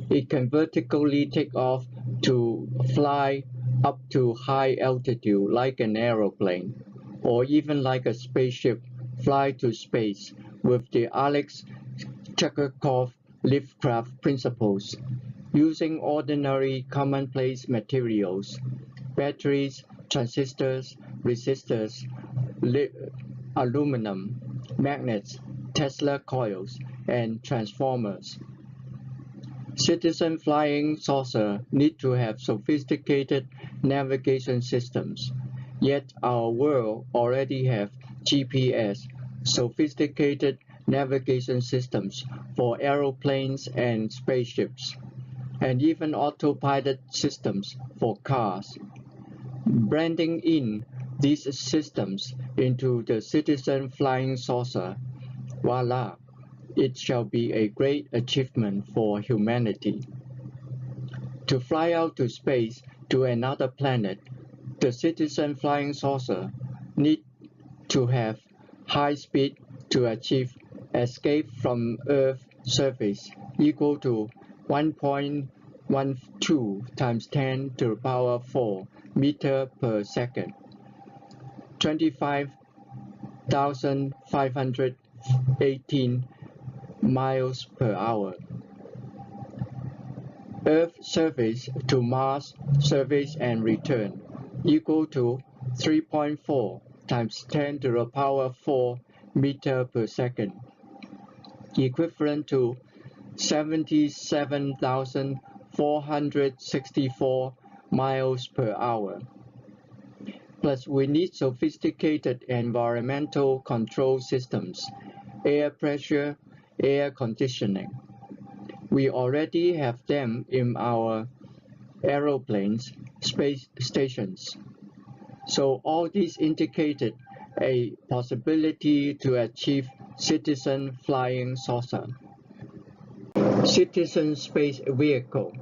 It can vertically take off to fly up to high altitude like an aeroplane, or even like a spaceship fly to space with the Alexey Chekurkov Lift Craft principles, using ordinary commonplace materials, batteries, transistors, resistors, aluminum, magnets, Tesla coils, and transformers. Citizen flying saucer need to have sophisticated navigation systems, yet our world already have GPS, sophisticated navigation systems for aeroplanes and spaceships, and even autopilot systems for cars. Blending in these systems into the citizen flying saucer, voila, it shall be a great achievement for humanity. To fly out to space to another planet, the citizen flying saucer need to have high speed to achieve escape from Earth's surface equal to 1.12 times 10 to the power 4 meter per second, 25,518 miles per hour. Earth surface to Mars surface and return equal to 3.4 times 10 to the power 4 meter per second, equivalent to 77,464 miles per hour. Plus, we need sophisticated environmental control systems, air pressure, air conditioning. We already have them in our aeroplanes, space stations. So all this indicated a possibility to achieve citizen flying saucer. Citizen space vehicle.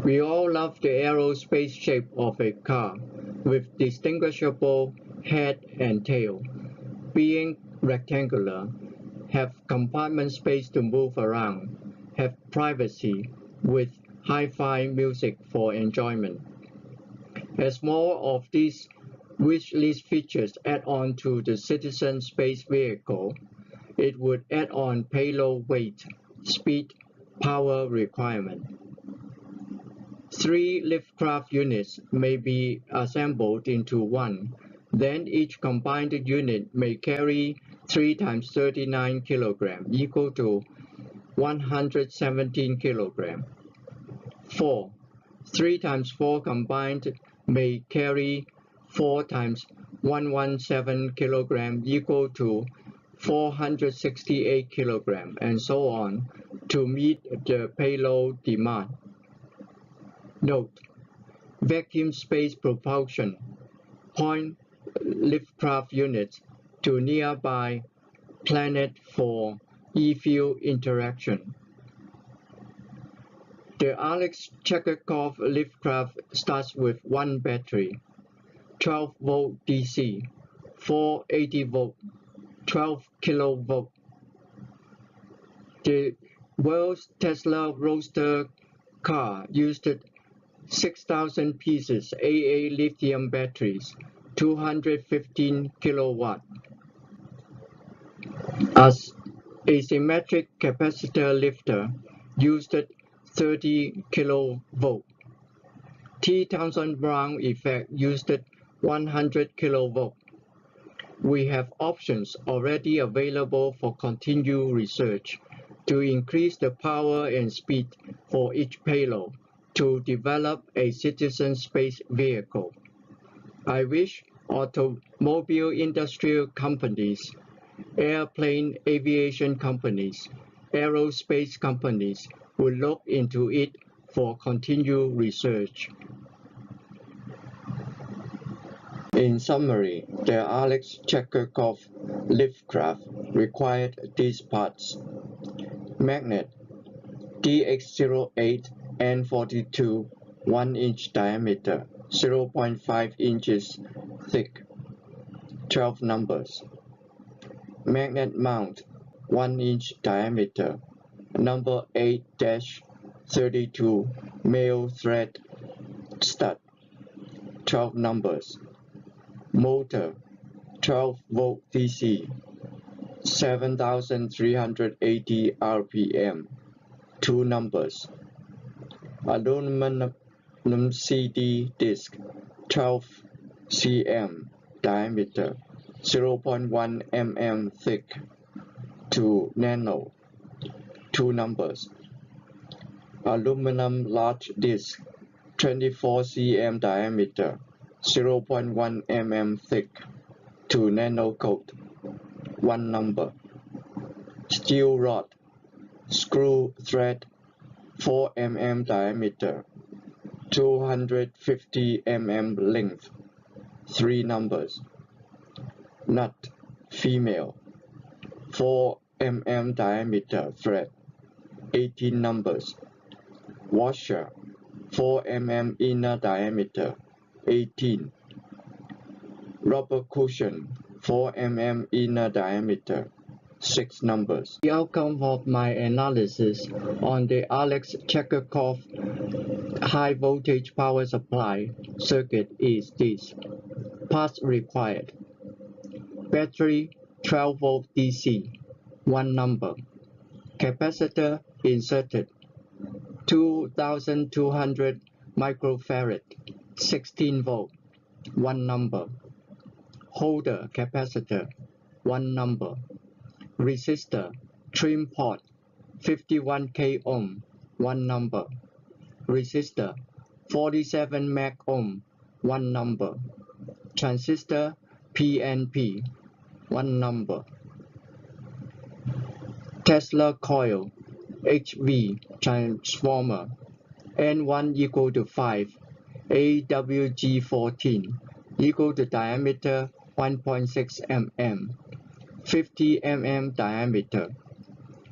We all love the aerospace shape of a car, with distinguishable head and tail, being rectangular, have compartment space to move around, have privacy, with hi-fi music for enjoyment. As more of these wish list features add on to the citizen space vehicle, it would add on payload weight, speed, power requirement. 3 lift craft units may be assembled into one, then each combined unit may carry 3 times 39 kg equal to 117 kg. 4. 3 times 4 combined may carry 4 times 117 kg equal to 468 kg, and so on, to meet the payload demand. Note: vacuum space propulsion. Point lift craft units to nearby planet for E-field interaction. The Alexey Chekurkov Lift Craft starts with one battery, 12-volt DC, 480-volt, 12 kV. The world's Tesla Roadster car used 6,000 pieces AA lithium batteries, 215 kW. As asymmetric capacitor lifter used 30 kV. T. Townsend Brown effect used 100 kV. We have options already available for continued research to increase the power and speed for each payload to develop a citizen space vehicle. I wish automobile industrial companies, airplane aviation companies, aerospace companies would look into it for continued research. In summary, the Alexey Chekurkov Lift Craft required these parts: magnet DX08 N42 1-inch diameter, 0.5 inches thick, 12 numbers. Magnet mount 1-inch diameter, number 8-32 male thread stud, 12 numbers. Motor 12-volt DC, 7,380 RPM, 2 numbers. Aluminum CD disc, 12 cm diameter, 0.1 mm thick, to nano, 2 numbers. Aluminum large disc, 24 cm diameter, 0.1 mm thick, to nano-coat, 1 number. Steel rod, screw thread, 4 mm diameter, 250 mm length, 3 numbers. Nut, female, 4 mm diameter thread, 18 numbers. Washer, 4 mm inner diameter, 18. Rubber cushion, 4 mm inner diameter, 6 numbers. The outcome of my analysis on the Alexey Chekurkov high voltage power supply circuit is this. Parts required: battery 12-volt DC, 1 number. Capacitor inserted, 2,200 microfarad, 16 volt, 1 number. Holder capacitor, 1 number. Resistor, trim port, 51 k ohm, 1 number. Resistor, 47 meg ohm, 1 number. Transistor PNP, 1 number. Tesla coil HV transformer N1 equal to 5, AWG14 equal to diameter 1.6 mm, 50 mm diameter.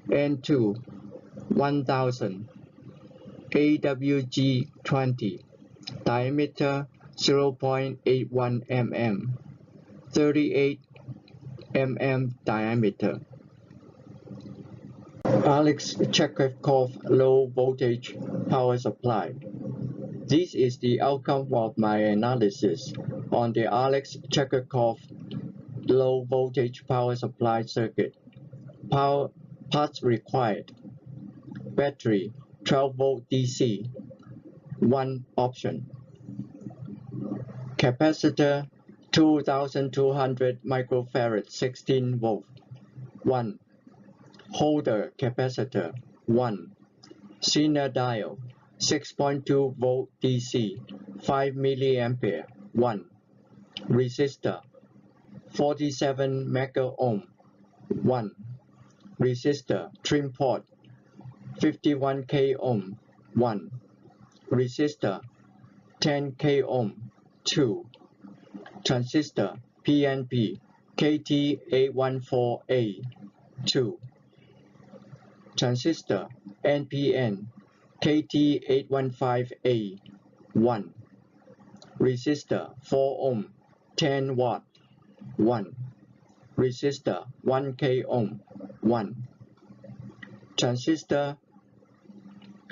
N2 1000, AWG20 diameter 0.81 mm, 38 mm diameter. Alexey Chekurkov low voltage power supply. This is the outcome of my analysis on the Alexey Chekurkov low voltage power supply circuit. Power parts required. Battery 12 volt DC, 1 option. Capacitor 2200 microfarad 16 volt, 1. Holder capacitor, 1. Zener diode 6.2 volt DC, 5 milliampere, 1. Resistor 47 mega ohm, 1. Resistor trim port 51 k ohm, 1. Resistor 10 k ohm, 2. Transistor PNP KT814A, 2. Transistor NPN KT815A, 1. Resistor 4 ohm 10 watt, 1. Resistor 1 k ohm, 1. Transistor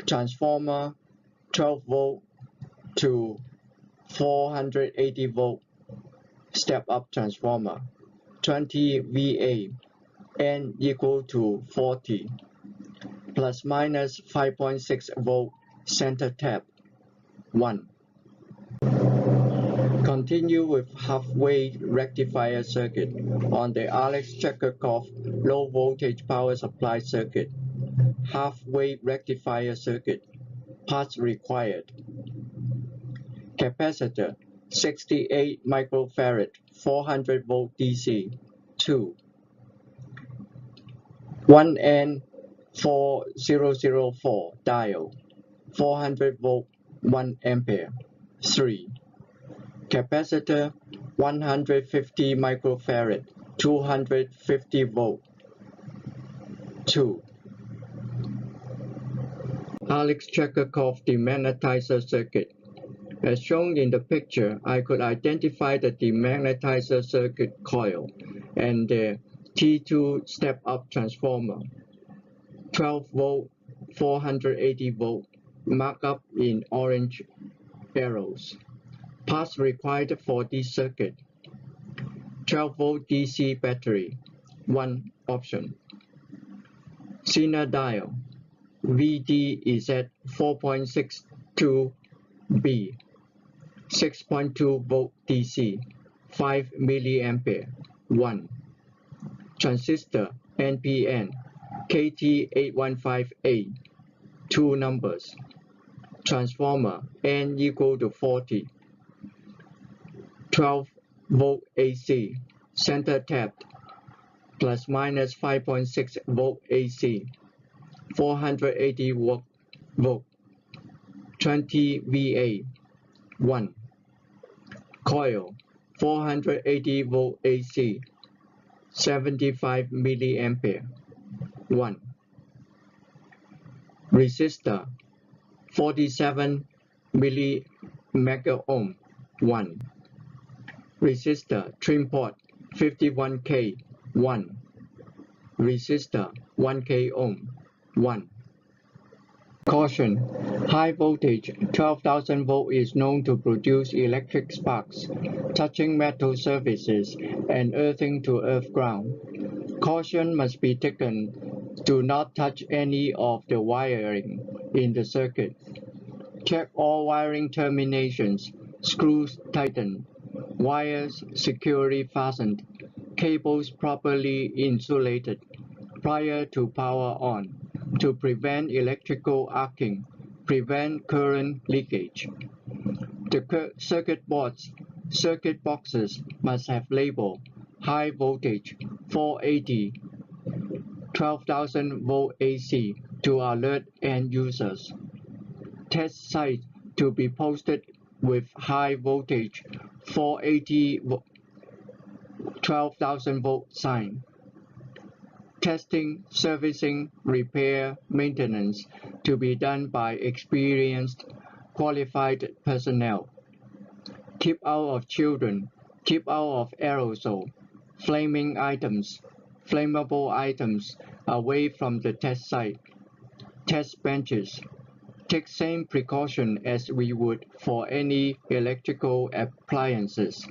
transformer 12 volt to 480 volt step-up transformer, 20 VA, N equal to 40, plus minus 5.6 volt center tap, 1. Continue with half-wave rectifier circuit on the Alexey Chekurkov low voltage power supply circuit. Half-wave rectifier circuit. Parts required. Capacitor 68 microfarad 400 volt DC, 2. 1N4004 diode 400 volt 1 ampere, 3. Capacitor 150 microfarad 250 volt, 2. Alexey Chekurkov Demagnetizer Circuit. As shown in the picture, I could identify the Demagnetizer Circuit coil and the T2 step-up transformer, 12 volt, 480 volt, marked up in orange arrows. Parts required for this circuit. 12 volt DC battery, 1 option. Zener diode, VD is at 4.62B, 6.2 volt DC, 5 milliampere, 1. Transistor NPN KT815A, 2 numbers. Transformer N equal to 40, 12 volt AC, center tapped, plus minus 5.6 volt AC, 480 volt, 20 VA, 1. Coil 480 volt AC, 75 milliampere, 1. Resistor 47 mega ohm, 1. Resistor trim port 51K, 1. Resistor 1K ohm, 1. Caution: high voltage 12,000 volt is known to produce electric sparks, touching metal surfaces and earthing to earth ground. Caution must be taken to not touch any of the wiring in the circuit. Check all wiring terminations, screws tightened, wires securely fastened, cables properly insulated prior to power on to prevent electrical arcing, prevent current leakage. The circuit boards Circuit boxes must have label high voltage 480 12,000 volt AC to alert end users. Test site to be posted with high voltage 480 12,000 volt sign. Testing, servicing, repair, maintenance to be done by experienced, qualified personnel. Keep out of children, keep out of aerosol, flammable items away from the test site. Test benches. Take same precaution as we would for any electrical appliances.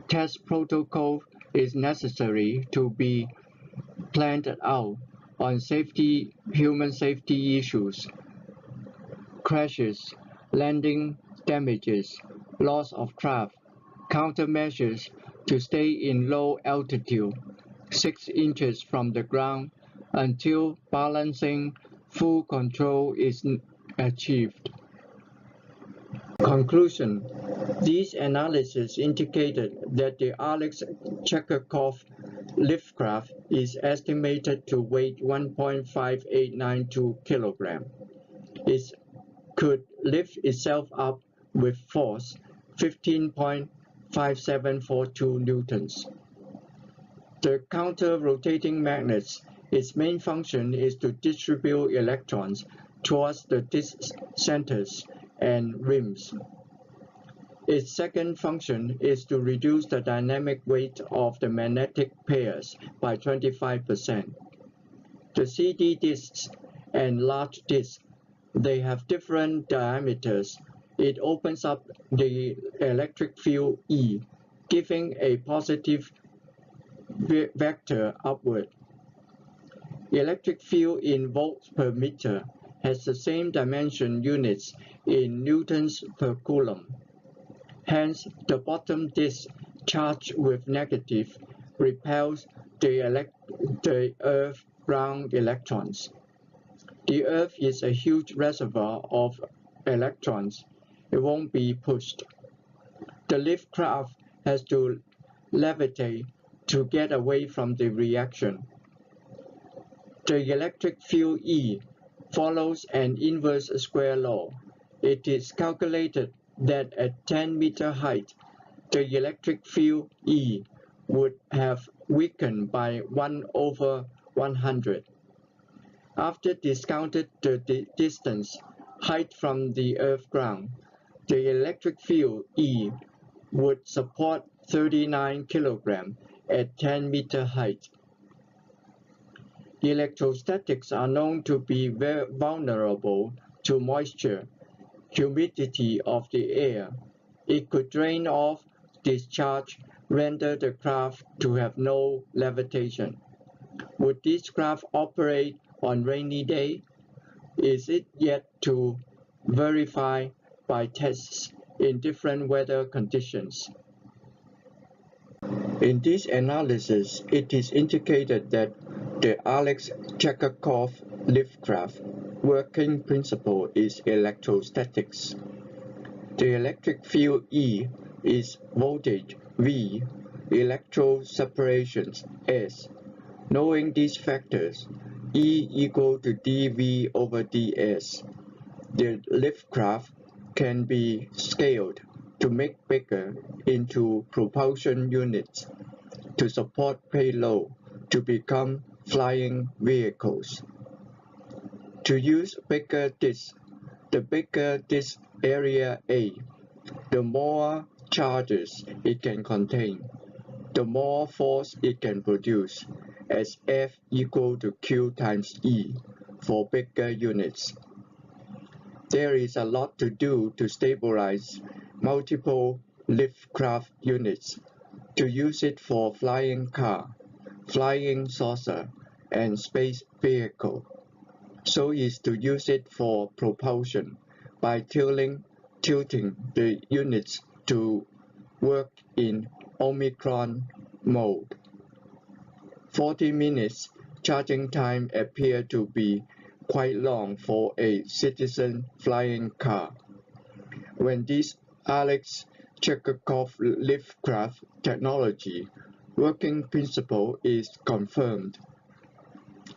Test protocol is necessary to be planned out on human safety issues, crashes, landing damages, loss of craft, countermeasures to stay in low altitude, 6 inches from the ground until balancing full control is achieved. Conclusion. These analyses indicated that the Alexey Chekurkov Lift Craft is estimated to weigh 1.5892 kg. It could lift itself up with force 15.5742 newtons. The counter-rotating magnets, its main function is to distribute electrons towards the disk centers and rims. Its second function is to reduce the dynamic weight of the magnetic pairs by 25%. The CD disks and large disks, they have different diameters. It opens up the electric field E, giving a positive vector upward. Electric field in volts per meter has the same dimension units in newtons per coulomb. Hence, the bottom disk charged with negative repels the Earth-bound electrons. The Earth is a huge reservoir of electrons. It won't be pushed. The lift craft has to levitate to get away from the reaction. The electric field E follows an inverse square law. It is calculated that at 10-meter height, the electric field E would have weakened by 1/100. After discounted the distance, height from the earth ground, the electric field E would support 39 kg at 10-meter height. Electrostatics are known to be very vulnerable to moisture, humidity of the air. It could drain off, discharge, render the craft to have no levitation. Would this craft operate on rainy day? Is it yet to verify by tests in different weather conditions? In this analysis, it is indicated that the Alexey Chekurkov Lift Craft working principle is electrostatics. The electric field E is voltage V, electrode separations S. Knowing these factors, E equal to dV over ds. The lift craft can be scaled to make bigger into propulsion units to support payload to become flying vehicles. To use bigger disks, the bigger disk area A, the more charges it can contain, the more force it can produce, as F equal to Q times E for bigger units. There is a lot to do to stabilize multiple lift craft units, to use it for flying car, flying saucer, and space vehicle. So is to use it for propulsion by tilting the units to work in Omicron mode. 40 minutes charging time appeared to be quite long for a citizen flying car. When this Alexey Chekurkov Lift Craft technology working principle is confirmed.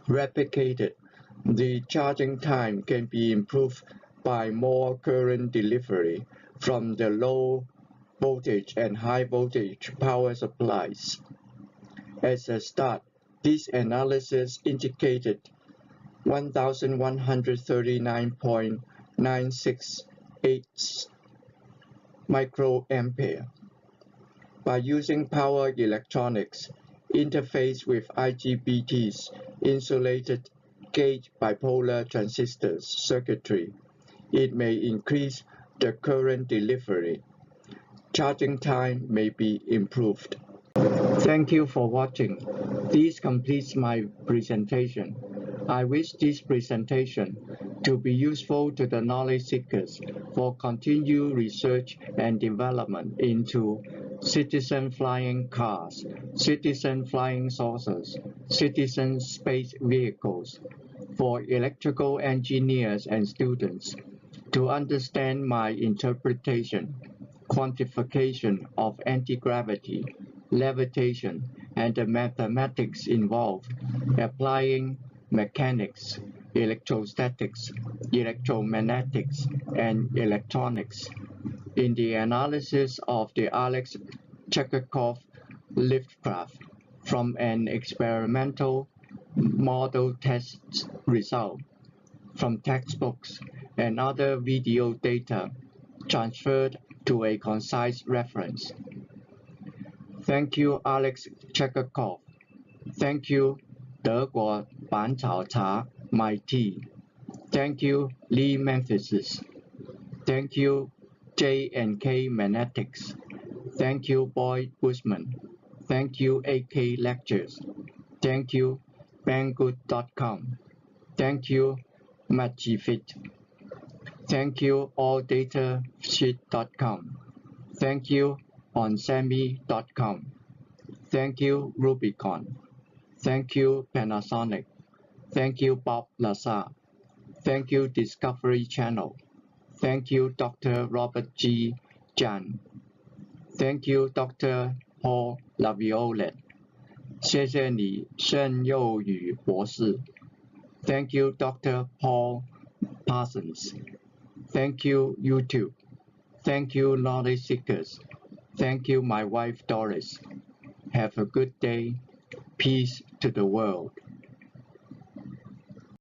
Replicated, the charging time can be improved by more current delivery from the low voltage and high voltage power supplies. As a start, this analysis indicated 1139.968 microampere. By using power electronics interface with IGBT's insulated gate bipolar transistor circuitry, it may increase the current delivery. Charging time may be improved. Thank you for watching. This completes my presentation. I wish this presentation to be useful to the knowledge seekers for continued research and development into citizen flying cars, citizen flying saucers, citizen space vehicles, for electrical engineers and students to understand my interpretation, quantification of anti-gravity, levitation, and the mathematics involved, applying mechanics, electrostatics, electromagnetics, and electronics in the analysis of the Alexey Chekurkov Lift Craft from an experimental model test result, from textbooks and other video data transferred to a concise reference. Thank you, Alexey Chekurkov. Thank you, 德国板草茶 My Tea. Thank you, Lee Memphis. Thank you, J&K Magnetics. Thank you, Boyd Bushman. Thank you, AK Lectures. Thank you, Banggood.com. Thank you, Magifit. Thank you, AllDataSheet.com. Thank you, OnSemi.com. Thank you, Rubicon. Thank you, Panasonic. Thank you, Bob Lazar. Thank you, Discovery Channel. Thank you, Dr. Robert G. Jan. Thank you, Dr. Paul Laviolette. 谢谢你，盛佑宇博士。Thank you, Dr. Paul Parsons. Thank you, YouTube. Thank you, knowledge seekers. Thank you, my wife Doris. Have a good day. Peace to the world.